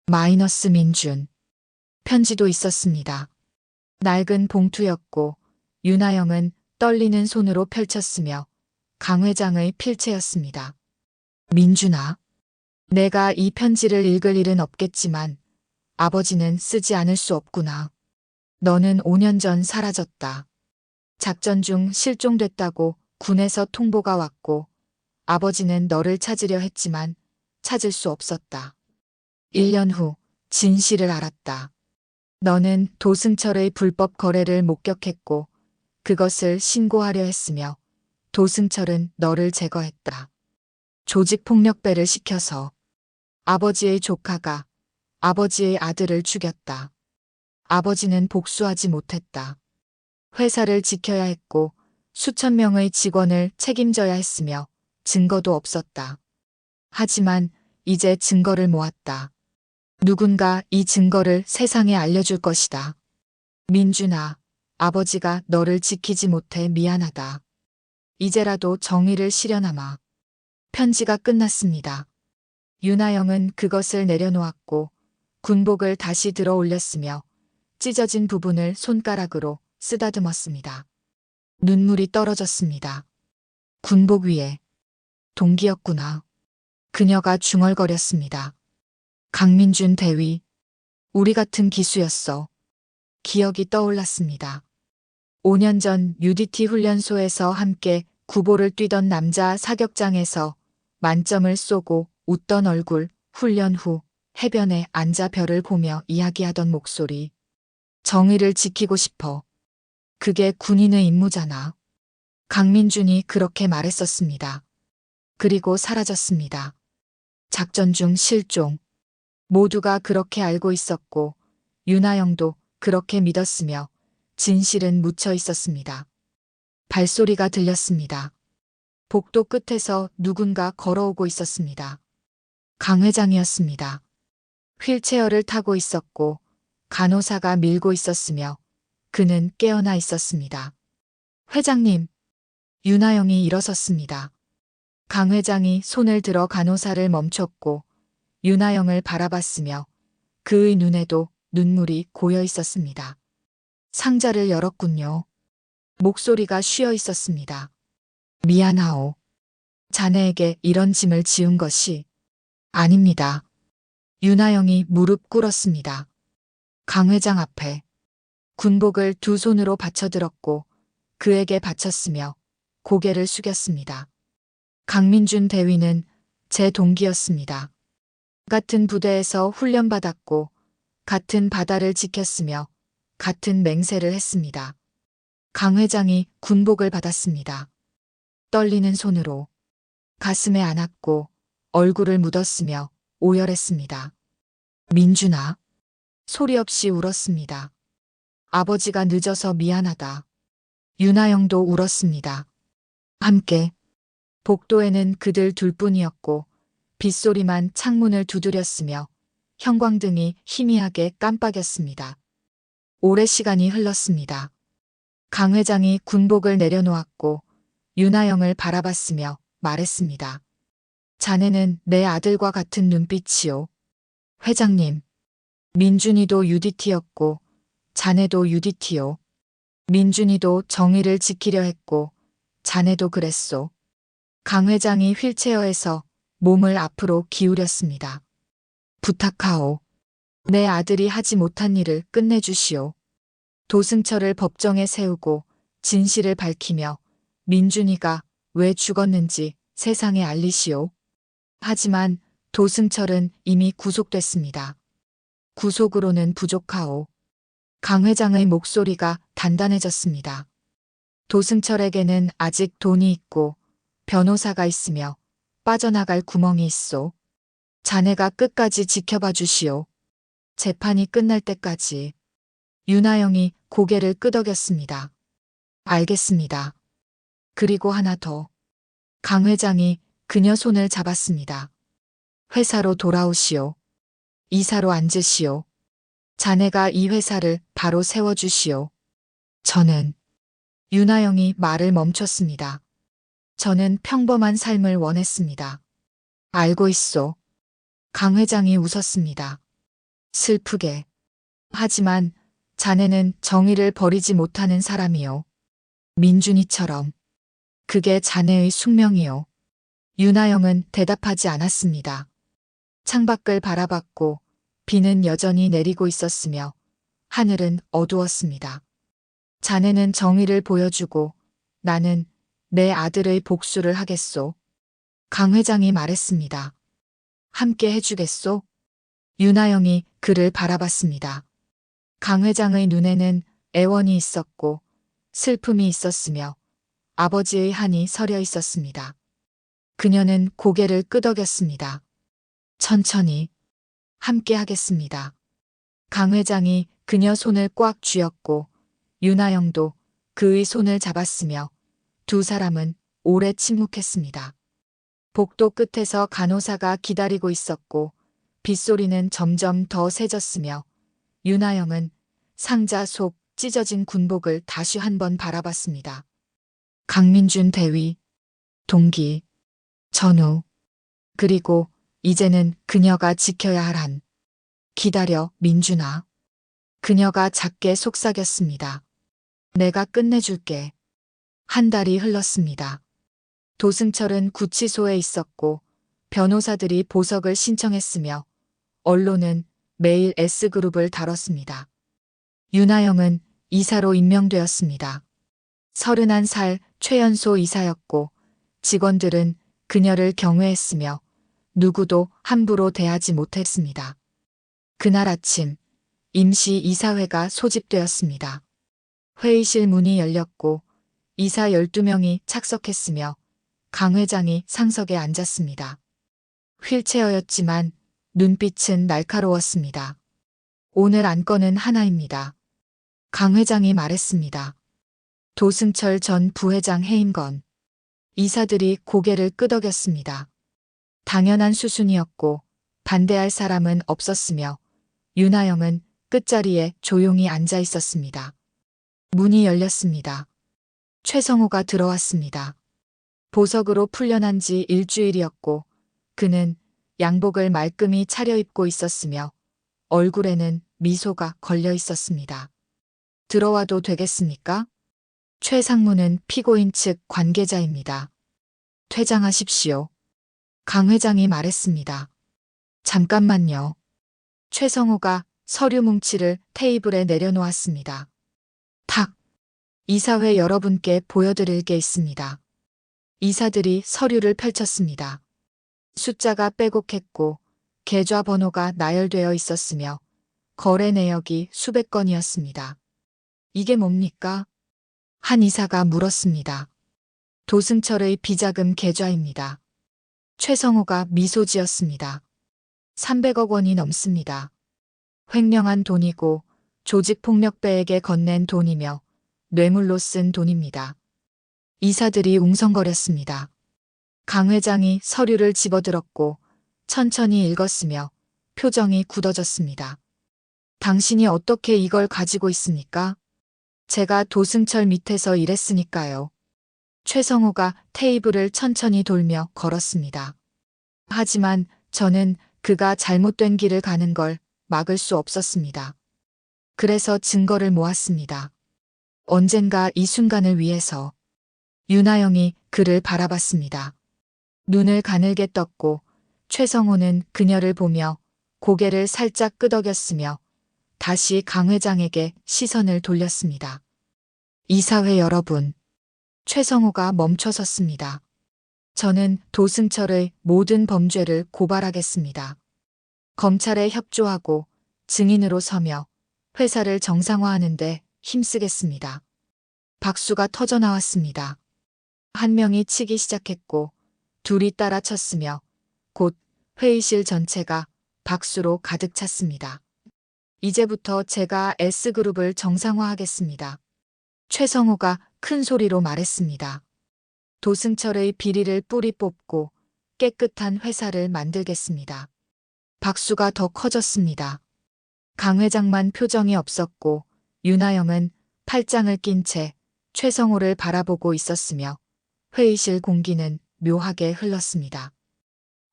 마이너스 민준. 편지도 있었습니다. 낡은 봉투였고 윤하영은 떨리는 손으로 펼쳤으며 강 회장의 필체였습니다. 민준아, 내가 이 편지를 읽을 일은 없겠지만 아버지는 쓰지 않을 수 없구나. 너는 5년 전 사라졌다. 작전 중 실종됐다고 군에서 통보가 왔고 아버지는 너를 찾으려 했지만 찾을 수 없었다. 1년 후 진실을 알았다. 너는 도승철의 불법 거래를 목격했고 그것을 신고하려 했으며 도승철은 너를 제거했다. 조직폭력배를 시켜서 아버지의 조카가 아버지의 아들을 죽였다. 아버지는 복수하지 못했다. 회사를 지켜야 했고 수천 명의 직원을 책임져야 했으며 증거도 없었다. 하지만 이제 증거를 모았다. 누군가 이 증거를 세상에 알려줄 것이다. 민준아, 아버지가 너를 지키지 못해 미안하다. 이제라도 정의를 실현하마. 편지가 끝났습니다. 윤하영은 그것을 내려놓았고 군복을 다시 들어 올렸으며 찢어진 부분을 손가락으로 쓰다듬었습니다. 눈물이 떨어졌습니다. 군복 위에 동기였구나. 그녀가 중얼거렸습니다. 강민준 대위, 우리 같은 기수였어. 기억이 떠올랐습니다. 5년 전 UDT 훈련소에서 함께 구보를 뛰던 남자 사격장에서 만점을 쏘고 웃던 얼굴, 훈련 후 해변에 앉아 별을 보며 이야기하던 목소리. 정의를 지키고 싶어. 그게 군인의 임무잖아. 강민준이 그렇게 말했었습니다. 그리고 사라졌습니다. 작전 중 실종. 모두가 그렇게 알고 있었고 윤하영도 그렇게 믿었으며 진실은 묻혀 있었습니다. 발소리가 들렸습니다. 복도 끝에서 누군가 걸어오고 있었습니다. 강 회장이었습니다. 휠체어를 타고 있었고 간호사가 밀고 있었으며 그는 깨어나 있었습니다. 회장님. 윤하영이 일어섰습니다. 강 회장이 손을 들어 간호사를 멈췄고 윤하영을 바라봤으며 그의 눈에도 눈물이 고여 있었습니다. 상자를 열었군요. 목소리가 쉬어 있었습니다. 미안하오. 자네에게 이런 짐을 지은 것이 아닙니다. 윤하영이 무릎 꿇었습니다. 강 회장 앞에 군복을 두 손으로 받쳐들었고 그에게 바쳤으며 고개를 숙였습니다. 강민준 대위는 제 동기였습니다. 같은 부대에서 훈련받았고 같은 바다를 지켰으며 같은 맹세를 했습니다. 강 회장이 군복을 받았습니다. 떨리는 손으로 가슴에 안았고 얼굴을 묻었으며 오열했습니다. 민준아. 소리 없이 울었습니다. 아버지가 늦어서 미안하다. 윤하영도 울었습니다. 함께. 복도에는 그들 둘뿐이었고 빗소리만 창문을 두드렸으며 형광등이 희미하게 깜빡였습니다. 오래 시간이 흘렀습니다. 강 회장이 군복을 내려놓았고 윤하영을 바라봤으며 말했습니다. 자네는 내 아들과 같은 눈빛이오. 회장님. 민준이도 UDT였고 자네도 UDT요. 민준이도 정의를 지키려 했고 자네도 그랬소. 강 회장이 휠체어에서 몸을 앞으로 기울였습니다. 부탁하오. 내 아들이 하지 못한 일을 끝내주시오. 도승철을 법정에 세우고 진실을 밝히며 민준이가 왜 죽었는지 세상에 알리시오. 하지만 도승철은 이미 구속됐습니다. 구속으로는 부족하오. 강 회장의 목소리가 단단해졌습니다. 도승철에게는 아직 돈이 있고 변호사가 있으며 빠져나갈 구멍이 있소. 자네가 끝까지 지켜봐 주시오. 재판이 끝날 때까지. 윤하영이 고개를 끄덕였습니다. 알겠습니다. 그리고 하나 더. 강 회장이 그녀 손을 잡았습니다. 회사로 돌아오시오. 이사로 앉으시오. 자네가 이 회사를 바로 세워주시오. 저는. 윤하영이 말을 멈췄습니다. 저는 평범한 삶을 원했습니다. 알고 있소. 강 회장이 웃었습니다. 슬프게. 하지만 자네는 정의를 버리지 못하는 사람이요. 민준이처럼. 그게 자네의 숙명이요. 윤하영은 대답하지 않았습니다. 창밖을 바라봤고 비는 여전히 내리고 있었으며 하늘은 어두웠습니다. 자네는 정의를 보여주고 나는 내 아들의 복수를 하겠소. 강 회장이 말했습니다. 함께 해주겠소? 윤하영이 그를 바라봤습니다. 강 회장의 눈에는 애원이 있었고 슬픔이 있었으며 아버지의 한이 서려 있었습니다. 그녀는 고개를 끄덕였습니다. 천천히. 함께 하겠습니다. 강 회장이 그녀 손을 꽉 쥐었고 윤하영도 그의 손을 잡았으며 두 사람은 오래 침묵했습니다. 복도 끝에서 간호사가 기다리고 있었고 빗소리는 점점 더 세졌으며 윤하영은 상자 속 찢어진 군복을 다시 한번 바라봤습니다. 강민준 대위, 동기, 전우, 그리고 이제는 그녀가 지켜야 할 한. 기다려, 민준아. 그녀가 작게 속삭였습니다. 내가 끝내줄게. 한 달이 흘렀습니다. 도승철은 구치소에 있었고 변호사들이 보석을 신청했으며 언론은 매일 S그룹을 다뤘습니다. 윤하영은 이사로 임명되었습니다. 31살 최연소 이사였고 직원들은 그녀를 경외했으며 누구도 함부로 대하지 못했습니다. 그날 아침 임시 이사회가 소집되었습니다. 회의실 문이 열렸고 이사 12명이 착석했으며 강 회장이 상석에 앉았습니다. 휠체어였지만 눈빛은 날카로웠습니다. 오늘 안건은 하나입니다. 강 회장이 말했습니다. 도승철 전 부회장 해임 건. 이사들이 고개를 끄덕였습니다. 당연한 수순이었고 반대할 사람은 없었으며 윤하영은 끝자리에 조용히 앉아 있었습니다. 문이 열렸습니다. 최성호가 들어왔습니다. 보석으로 풀려난 지 일주일이었고 그는 양복을 말끔히 차려입고 있었으며 얼굴에는 미소가 걸려 있었습니다. 들어와도 되겠습니까? 최 상무는 피고인 측 관계자입니다. 퇴장하십시오. 강 회장이 말했습니다. 잠깐만요. 최성호가 서류 뭉치를 테이블에 내려놓았습니다. 탁! 이사회 여러분께 보여드릴 게 있습니다. 이사들이 서류를 펼쳤습니다. 숫자가 빼곡했고 계좌번호가 나열되어 있었으며 거래 내역이 수백 건이었습니다. 이게 뭡니까? 한 이사가 물었습니다. 도승철의 비자금 계좌입니다. 최성호가 미소 지었습니다. 300억 원이 넘습니다. 횡령한 돈이고 조직폭력배에게 건넨 돈이며 뇌물로 쓴 돈입니다. 이사들이 웅성거렸습니다. 강 회장이 서류를 집어들었고 천천히 읽었으며 표정이 굳어졌습니다. 당신이 어떻게 이걸 가지고 있습니까? 제가 도승철 밑에서 일했으니까요. 최성호가 테이블을 천천히 돌며 걸었습니다. 하지만 저는 그가 잘못된 길을 가는 걸 막을 수 없었습니다. 그래서 증거를 모았습니다. 언젠가 이 순간을 위해서. 윤하영이 그를 바라봤습니다. 눈을 가늘게 떴고 최성호는 그녀를 보며 고개를 살짝 끄덕였으며 다시 강 회장에게 시선을 돌렸습니다. 이사회 여러분. 최성호가 멈춰 섰습니다. 저는 도승철의 모든 범죄를 고발하겠습니다. 검찰에 협조하고 증인으로 서며 회사를 정상화하는데 힘쓰겠습니다. 박수가 터져 나왔습니다. 한 명이 치기 시작했고 둘이 따라 쳤으며 곧 회의실 전체가 박수로 가득 찼습니다. 이제부터 제가 S그룹을 정상화하겠습니다. 최성호가 큰 소리로 말했습니다. 도승철의 비리를 뿌리 뽑고 깨끗한 회사를 만들겠습니다. 박수가 더 커졌습니다. 강 회장만 표정이 없었고 윤하영은 팔짱을 낀 채 최성호를 바라보고 있었으며 회의실 공기는 묘하게 흘렀습니다.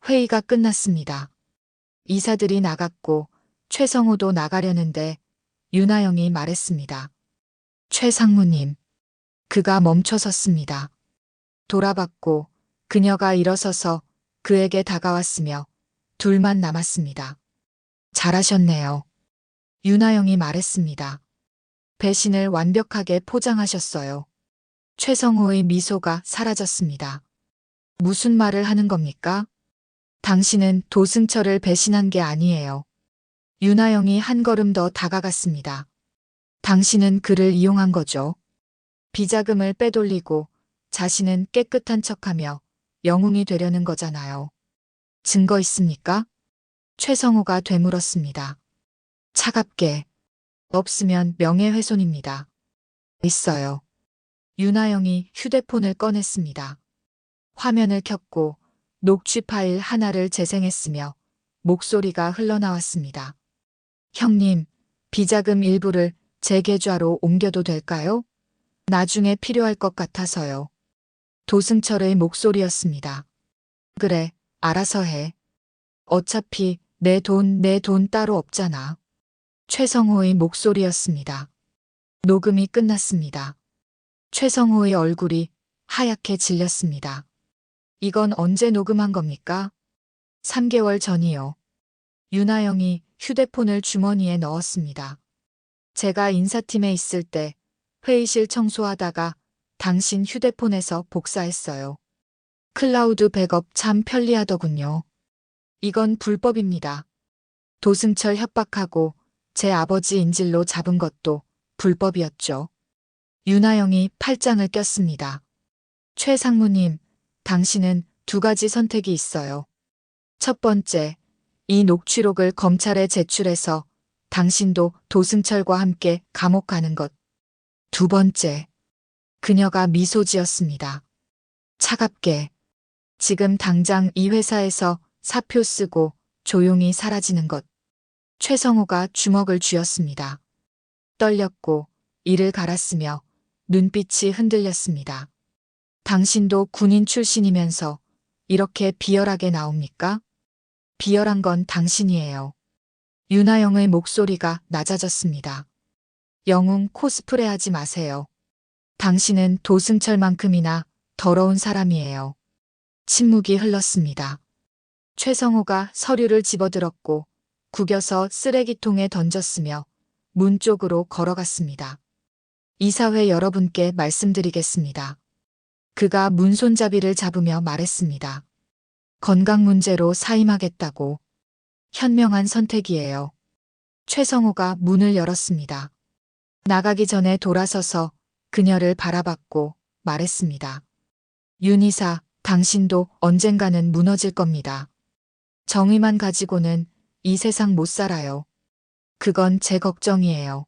회의가 끝났습니다. 이사들이 나갔고 최성호도 나가려는데 윤하영이 말했습니다. 최 상무님. 그가 멈춰 섰습니다. 돌아봤고 그녀가 일어서서 그에게 다가왔으며 둘만 남았습니다. 잘하셨네요. 윤하영이 말했습니다. 배신을 완벽하게 포장하셨어요. 최성호의 미소가 사라졌습니다. 무슨 말을 하는 겁니까? 당신은 도승철을 배신한 게 아니에요. 윤하영이 한 걸음 더 다가갔습니다. 당신은 그를 이용한 거죠. 비자금을 빼돌리고 자신은 깨끗한 척하며 영웅이 되려는 거잖아요. 증거 있습니까? 최성호가 되물었습니다. 차갑게. 없으면 명예훼손입니다. 있어요. 윤하영이 휴대폰을 꺼냈습니다. 화면을 켰고 녹취 파일 하나를 재생했으며 목소리가 흘러나왔습니다. 형님, 비자금 일부를 제 계좌로 옮겨도 될까요? 나중에 필요할 것 같아서요. 도승철의 목소리였습니다. 그래, 알아서 해. 어차피 내 돈 따로 없잖아. 최성호의 목소리였습니다. 녹음이 끝났습니다. 최성호의 얼굴이 하얗게 질렸습니다. 이건 언제 녹음한 겁니까? 3개월 전이요. 윤하영이 휴대폰을 주머니에 넣었습니다. 제가 인사팀에 있을 때 회의실 청소하다가 당신 휴대폰에서 복사했어요. 클라우드 백업 참 편리하더군요. 이건 불법입니다. 도승철 협박하고 제 아버지 인질로 잡은 것도 불법이었죠. 윤하영이 팔짱을 꼈습니다. 최 상무님, 당신은 두 가지 선택이 있어요. 첫 번째, 이 녹취록을 검찰에 제출해서 당신도 도승철과 함께 감옥 가는 것. 두 번째, 그녀가 미소 지었습니다. 차갑게. 지금 당장 이 회사에서 사표 쓰고 조용히 사라지는 것. 최성호가 주먹을 쥐었습니다. 떨렸고 이를 갈았으며 눈빛이 흔들렸습니다. 당신도 군인 출신이면서 이렇게 비열하게 나옵니까? 비열한 건 당신이에요. 윤하영의 목소리가 낮아졌습니다. 영웅 코스프레 하지 마세요. 당신은 도승철만큼이나 더러운 사람이에요. 침묵이 흘렀습니다. 최성호가 서류를 집어들었고 구겨서 쓰레기통에 던졌으며 문 쪽으로 걸어갔습니다. 이사회 여러분께 말씀드리겠습니다. 그가 문 손잡이를 잡으며 말했습니다. 건강 문제로 사임하겠다고. 현명한 선택이에요. 최성호가 문을 열었습니다. 나가기 전에 돌아서서 그녀를 바라봤고 말했습니다. 윤이사, 당신도 언젠가는 무너질 겁니다. 정의만 가지고는 이 세상 못 살아요. 그건 제 걱정이에요.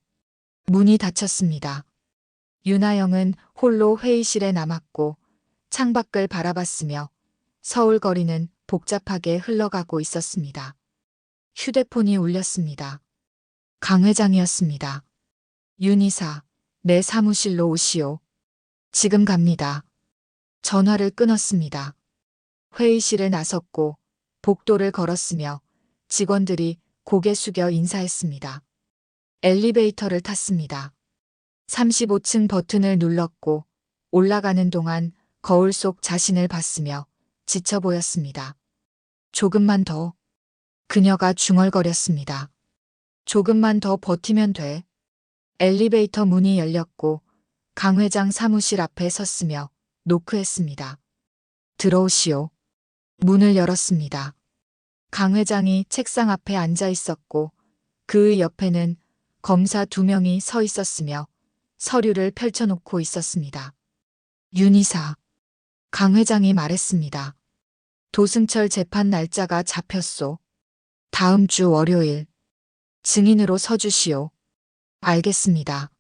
문이 닫혔습니다. 윤하영은 홀로 회의실에 남았고 창밖을 바라봤으며 서울 거리는 복잡하게 흘러가고 있었습니다. 휴대폰이 울렸습니다. 강 회장이었습니다. 윤이사, 내 사무실로 오시오. 지금 갑니다. 전화를 끊었습니다. 회의실에 나섰고 복도를 걸었으며 직원들이 고개 숙여 인사했습니다. 엘리베이터를 탔습니다. 35층 버튼을 눌렀고 올라가는 동안 거울 속 자신을 봤으며 지쳐 보였습니다. 조금만 더. 그녀가 중얼거렸습니다. 조금만 더 버티면 돼. 엘리베이터 문이 열렸고 강 회장 사무실 앞에 섰으며 노크했습니다. 들어오시오. 문을 열었습니다. 강 회장이 책상 앞에 앉아 있었고 그 옆에는 검사 2명이 서 있었으며 서류를 펼쳐놓고 있었습니다. 윤이사. 강 회장이 말했습니다. 도승철 재판 날짜가 잡혔소. 다음 주 월요일. 증인으로 서주시오. 알겠습니다.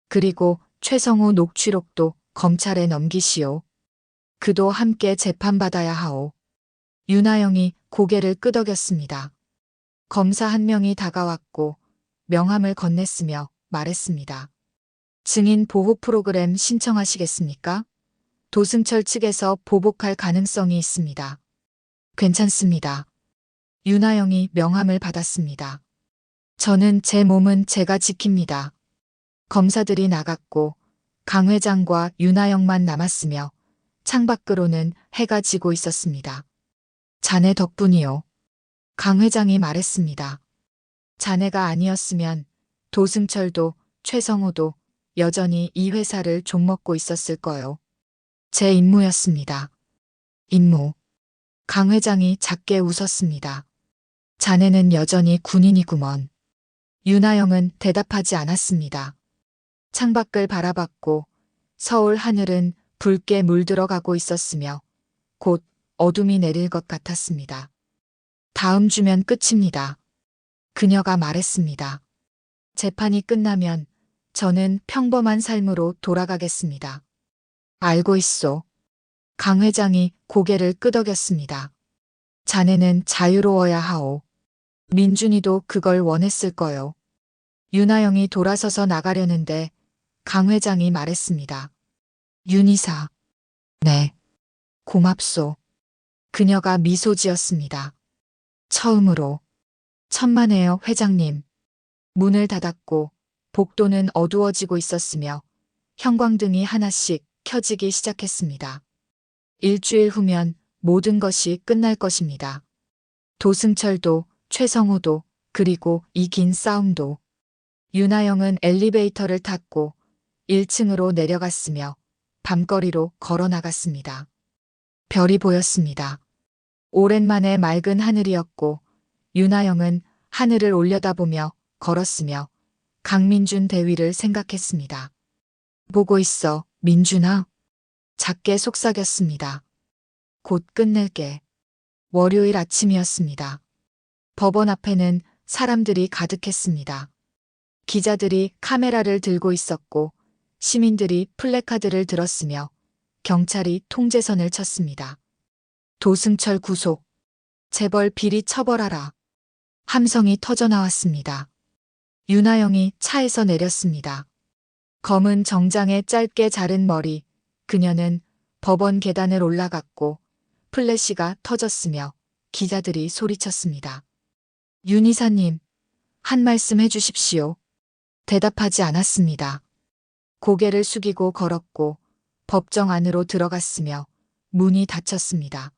그리고 최성호 녹취록도 검찰에 넘기시오. 그도 함께 재판받아야 하오. 윤하영이 고개를 끄덕였습니다. 검사 한 명이 다가왔고 명함을 건넸으며 말했습니다. 증인 보호 프로그램 신청하시겠습니까? 도승철 측에서 보복할 가능성이 있습니다. 괜찮습니다. 윤하영이 명함을 받았습니다. 저는 제 몸은 제가 지킵니다. 검사들이 나갔고 강 회장과 윤하영만 남았으며 창밖으로는 해가 지고 있었습니다. 자네 덕분이요. 강 회장이 말했습니다. 자네가 아니었으면 도승철도 최성호도 여전히 이 회사를 좀먹고 있었을 거요. 제 임무였습니다. 임무. 강 회장이 작게 웃었습니다. 자네는 여전히 군인이구먼. 윤하영은 대답하지 않았습니다. 창밖을 바라봤고 서울 하늘은 붉게 물들어가고 있었으며 곧 어둠이 내릴 것 같았습니다. 다음 주면 끝입니다. 그녀가 말했습니다. 재판이 끝나면 저는 평범한 삶으로 돌아가겠습니다. 알고 있소. 강 회장이 고개를 끄덕였습니다. 자네는 자유로워야 하오. 민준이도 그걸 원했을 거요. 윤하영이 돌아서서 나가려는데 강 회장이 말했습니다. 윤이사. 네. 고맙소. 그녀가 미소 지었습니다. 처음으로. 천만에요, 회장님. 문을 닫았고 복도는 어두워지고 있었으며 형광등이 하나씩 켜지기 시작했습니다. 일주일 후면 모든 것이 끝날 것입니다. 도승철도 최성호도 그리고 이 긴 싸움도. 윤하영은 엘리베이터를 탔고 1층으로 내려갔으며 밤거리로 걸어 나갔습니다. 별이 보였습니다. 오랜만에 맑은 하늘이었고 윤하영은 하늘을 올려다보며 걸었으며 강민준 대위를 생각했습니다. 보고 있어, 민준아. 작게 속삭였습니다. 곧 끝낼게. 월요일 아침이었습니다. 법원 앞에는 사람들이 가득했습니다. 기자들이 카메라를 들고 있었고 시민들이 플래카드를 들었으며 경찰이 통제선을 쳤습니다. 도승철 구속. 재벌 비리 처벌하라. 함성이 터져나왔습니다. 윤하영이 차에서 내렸습니다. 검은 정장에 짧게 자른 머리. 그녀는 법원 계단을 올라갔고 플래시가 터졌으며 기자들이 소리쳤습니다. 윤 이사님, 한 말씀 해주십시오. 대답하지 않았습니다. 고개를 숙이고 걸었고 법정 안으로 들어갔으며 문이 닫혔습니다.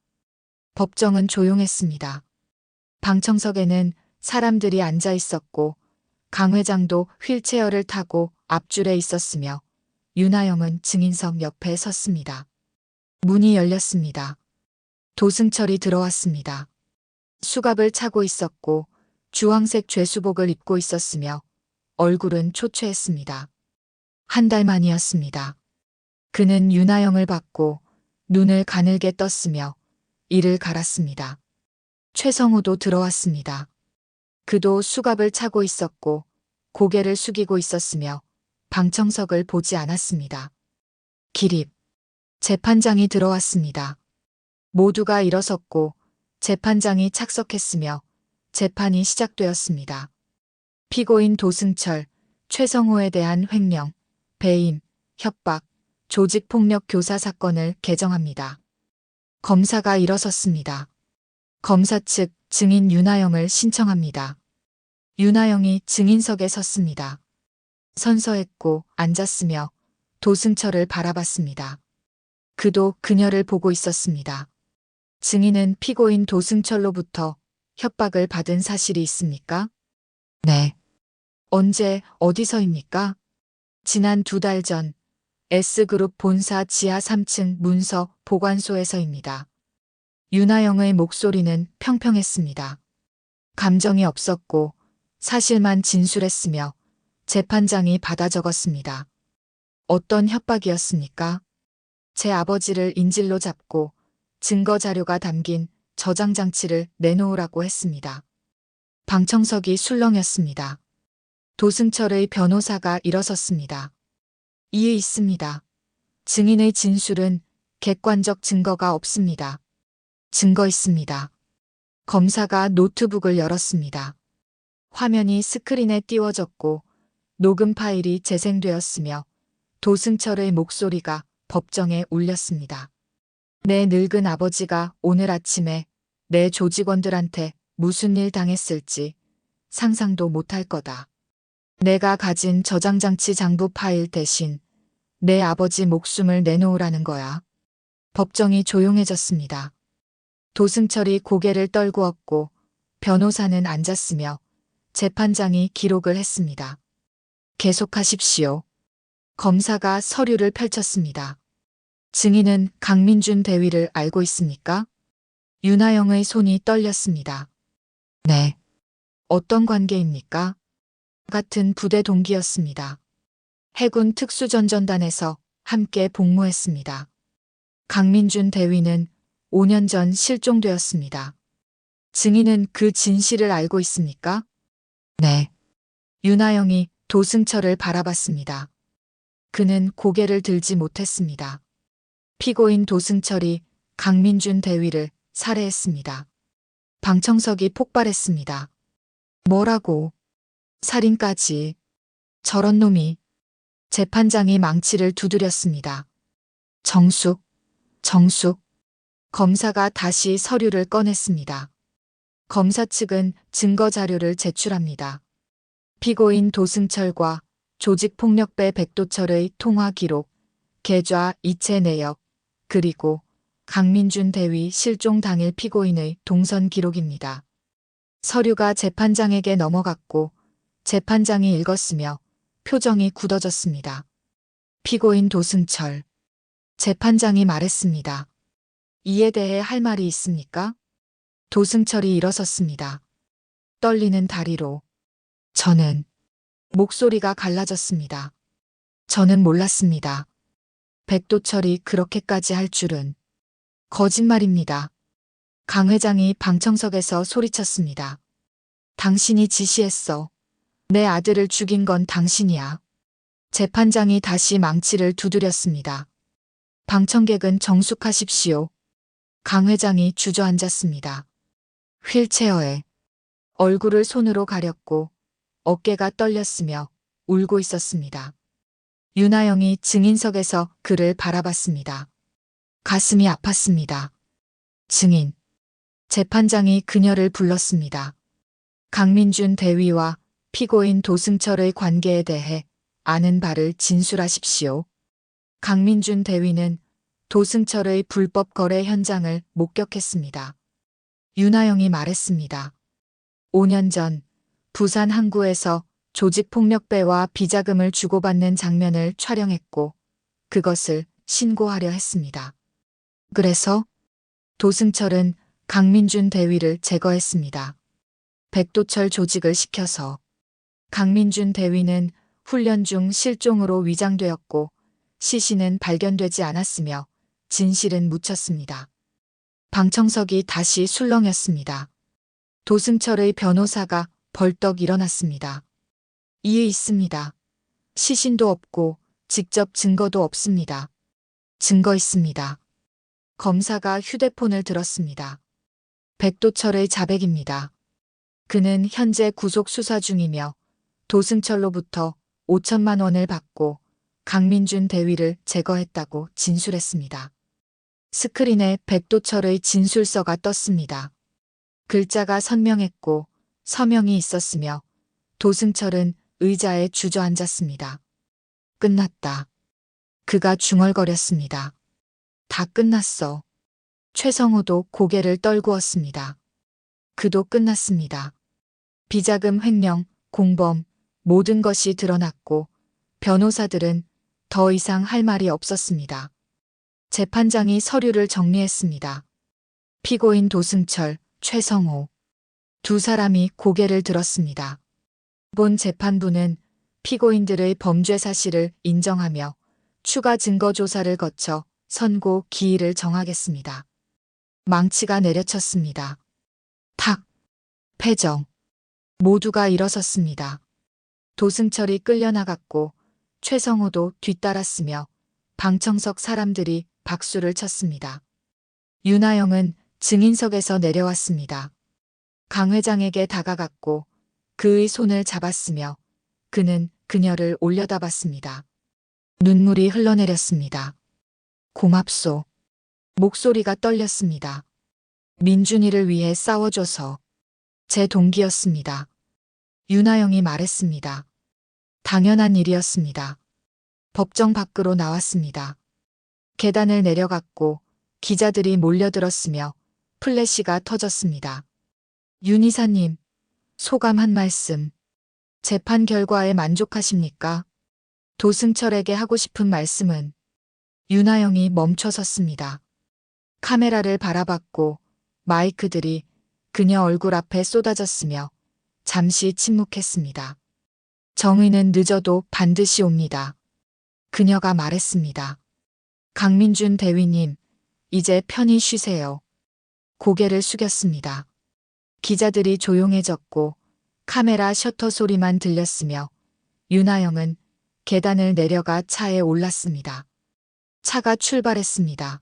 법정은 조용했습니다. 방청석에는 사람들이 앉아 있었고 강 회장도 휠체어를 타고 앞줄에 있었으며 윤하영은 증인석 옆에 섰습니다. 문이 열렸습니다. 도승철이 들어왔습니다. 수갑을 차고 있었고 주황색 죄수복을 입고 있었으며 얼굴은 초췌했습니다. 한 달 만이었습니다. 그는 윤하영을 봤고 눈을 가늘게 떴으며 이를 갈았습니다. 최성우도 들어왔습니다. 그도 수갑을 차고 있었고 고개를 숙이고 있었으며 방청석을 보지 않았습니다. 기립. 재판장이 들어왔습니다. 모두가 일어섰고 재판장이 착석했으며 재판이 시작되었습니다. 피고인 도승철, 최성우에 대한 횡령, 배임, 협박, 조직폭력 교사 사건을 개정합니다. 검사가 일어섰습니다. 검사 측 증인 윤하영을 신청합니다. 윤하영이 증인석에 섰습니다. 선서했고 앉았으며 도승철을 바라봤습니다. 그도 그녀를 보고 있었습니다. 증인은 피고인 도승철로부터 협박을 받은 사실이 있습니까? 네. 언제, 어디서입니까? 지난 2달 전 S그룹 본사 지하 3층 문서 보관소에서입니다. 윤하영의 목소리는 평평했습니다. 감정이 없었고 사실만 진술했으며 재판장이 받아 적었습니다. 어떤 협박이었습니까? 제 아버지를 인질로 잡고 증거 자료가 담긴 저장 장치를 내놓으라고 했습니다. 방청석이 술렁였습니다. 도승철의 변호사가 일어섰습니다. 이에 있습니다. 증인의 진술은 객관적 증거가 없습니다. 증거 있습니다. 검사가 노트북을 열었습니다. 화면이 스크린에 띄워졌고 녹음 파일이 재생되었으며 도승철의 목소리가 법정에 울렸습니다. 내 늙은 아버지가 오늘 아침에 내 조직원들한테 무슨 일 당했을지 상상도 못할 거다. 내가 가진 저장장치 장부 파일 대신 내 아버지 목숨을 내놓으라는 거야. 법정이 조용해졌습니다. 도승철이 고개를 떨구었고 변호사는 앉았으며 재판장이 기록을 했습니다. 계속하십시오. 검사가 서류를 펼쳤습니다. 증인은 강민준 대위를 알고 있습니까? 윤하영의 손이 떨렸습니다. 네. 어떤 관계입니까? 같은 부대 동기였습니다. 해군 특수전전단에서 함께 복무했습니다. 강민준 대위는 5년 전 실종되었습니다. 증인은 그 진실을 알고 있습니까? 네. 윤하영이 도승철을 바라봤습니다. 그는 고개를 들지 못했습니다. 피고인 도승철이 강민준 대위를 살해했습니다. 방청석이 폭발했습니다. 뭐라고? 살인까지. 저런 놈이. 재판장이 망치를 두드렸습니다. 정숙. 검사가 다시 서류를 꺼냈습니다. 검사 측은 증거 자료를 제출합니다. 피고인 도승철과 조직폭력배 백도철의 통화 기록, 계좌 이체 내역, 그리고 강민준 대위 실종 당일 피고인의 동선 기록입니다. 서류가 재판장에게 넘어갔고 재판장이 읽었으며 표정이 굳어졌습니다. 피고인 도승철. 재판장이 말했습니다. 이에 대해 할 말이 있습니까? 도승철이 일어섰습니다. 떨리는 다리로. 저는 목소리가 갈라졌습니다. 저는 몰랐습니다. 백도철이 그렇게까지 할 줄은. 거짓말입니다. 강 회장이 방청석에서 소리쳤습니다. 당신이 지시했어. 내 아들을 죽인 건 당신이야. 재판장이 다시 망치를 두드렸습니다. 방청객은 정숙하십시오. 강 회장이 주저앉았습니다. 휠체어에 얼굴을 손으로 가렸고 어깨가 떨렸으며 울고 있었습니다. 윤하영이 증인석에서 그를 바라봤습니다. 가슴이 아팠습니다. 증인. 재판장이 그녀를 불렀습니다. 강민준 대위와 피고인 도승철의 관계에 대해 아는 바를 진술하십시오. 강민준 대위는 도승철의 불법 거래 현장을 목격했습니다. 윤하영이 말했습니다. 5년 전 부산 항구에서 조직폭력배와 비자금을 주고받는 장면을 촬영했고 그것을 신고하려 했습니다. 그래서 도승철은 강민준 대위를 제거했습니다. 백도철 조직을 시켜서. 강민준 대위는 훈련 중 실종으로 위장되었고 시신은 발견되지 않았으며 진실은 묻혔습니다. 방청석이 다시 술렁였습니다. 도승철의 변호사가 벌떡 일어났습니다. 이에 있습니다. 시신도 없고 직접 증거도 없습니다. 증거 있습니다. 검사가 휴대폰을 들었습니다. 백도철의 자백입니다. 그는 현재 구속 수사 중이며 도승철로부터 5천만 원을 받고 강민준 대위를 제거했다고 진술했습니다. 스크린에 백도철의 진술서가 떴습니다. 글자가 선명했고 서명이 있었으며 도승철은 의자에 주저앉았습니다. 끝났다. 그가 중얼거렸습니다. 다 끝났어. 최성호도 고개를 떨구었습니다. 그도 끝났습니다. 비자금 횡령, 공범, 모든 것이 드러났고 변호사들은 더 이상 할 말이 없었습니다. 재판장이 서류를 정리했습니다. 피고인 도승철, 최성호. 두 사람이 고개를 들었습니다. 본 재판부는 피고인들의 범죄 사실을 인정하며 추가 증거 조사를 거쳐 선고 기일을 정하겠습니다. 망치가 내려쳤습니다. 탁. 패정. 모두가 일어섰습니다. 도승철이 끌려나갔고 최성호도 뒤따랐으며 방청석 사람들이 박수를 쳤습니다. 윤하영은 증인석에서 내려왔습니다. 강 회장에게 다가갔고 그의 손을 잡았으며 그는 그녀를 올려다봤습니다. 눈물이 흘러내렸습니다. 고맙소. 목소리가 떨렸습니다. 민준이를 위해 싸워줘서. 제 동기였습니다. 윤하영이 말했습니다. 당연한 일이었습니다. 법정 밖으로 나왔습니다. 계단을 내려갔고 기자들이 몰려들었으며 플래시가 터졌습니다. 윤 이사님, 소감 한 말씀. 재판 결과에 만족하십니까? 도승철에게 하고 싶은 말씀은. 윤하영이 멈춰섰습니다. 카메라를 바라봤고 마이크들이 그녀 얼굴 앞에 쏟아졌으며 잠시 침묵했습니다. 정의는 늦어도 반드시 옵니다. 그녀가 말했습니다. 강민준 대위님, 이제 편히 쉬세요. 고개를 숙였습니다. 기자들이 조용해졌고 카메라 셔터 소리만 들렸으며 윤하영은 계단을 내려가 차에 올랐습니다. 차가 출발했습니다.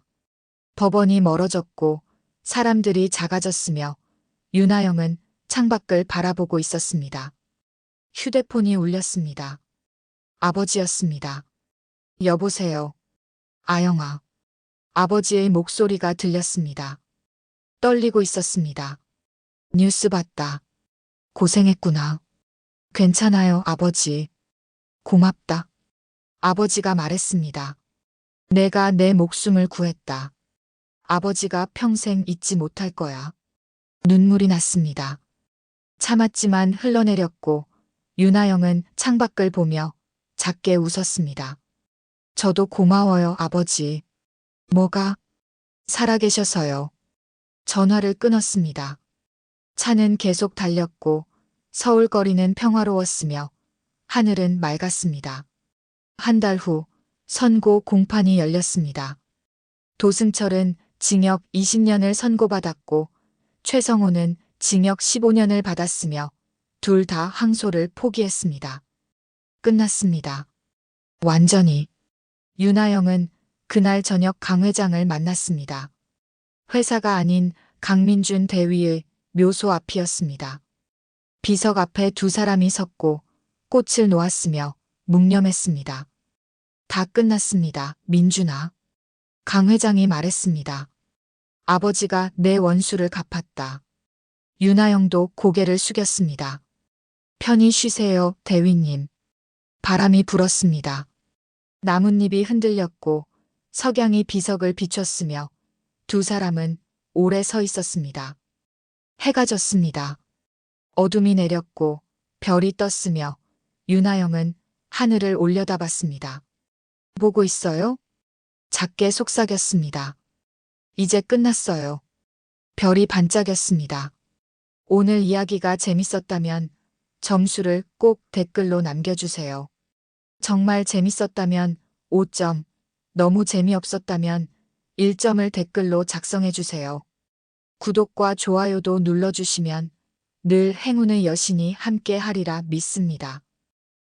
법원이 멀어졌고 사람들이 작아졌으며 윤하영은 창밖을 바라보고 있었습니다. 휴대폰이 울렸습니다. 아버지였습니다. 여보세요. 아영아. 아버지의 목소리가 들렸습니다. 떨리고 있었습니다. 뉴스 봤다. 고생했구나. 괜찮아요, 아버지. 고맙다. 아버지가 말했습니다. 내가 내 목숨을 구했다. 아버지가 평생 잊지 못할 거야. 눈물이 났습니다. 참았지만 흘러내렸고 윤하영은 창밖을 보며 작게 웃었습니다. 저도 고마워요, 아버지. 뭐가? 살아계셔서요. 전화를 끊었습니다. 차는 계속 달렸고 서울 거리는 평화로웠으며 하늘은 맑았습니다. 한 달 후 선고 공판이 열렸습니다. 도승철은 징역 20년을 선고받았고 최성호는 징역 15년을 받았으며 둘 다 항소를 포기했습니다. 끝났습니다. 완전히. 윤하영은 그날 저녁 강 회장을 만났습니다. 회사가 아닌 강민준 대위의 묘소 앞이었습니다. 비석 앞에 두 사람이 섰고 꽃을 놓았으며 묵념했습니다. 다 끝났습니다, 민준아. 강 회장이 말했습니다. 아버지가 내 원수를 갚았다. 윤하영도 고개를 숙였습니다. 편히 쉬세요, 대위님. 바람이 불었습니다. 나뭇잎이 흔들렸고 석양이 비석을 비췄으며 두 사람은 오래 서 있었습니다. 해가 졌습니다. 어둠이 내렸고 별이 떴으며 윤하영은 하늘을 올려다봤습니다. 보고 있어요? 작게 속삭였습니다. 이제 끝났어요. 별이 반짝였습니다. 오늘 이야기가 재밌었다면 점수를 꼭 댓글로 남겨주세요. 정말 재밌었다면 5점, 너무 재미없었다면 1점을 댓글로 작성해주세요. 구독과 좋아요도 눌러주시면 늘 행운의 여신이 함께 하리라 믿습니다.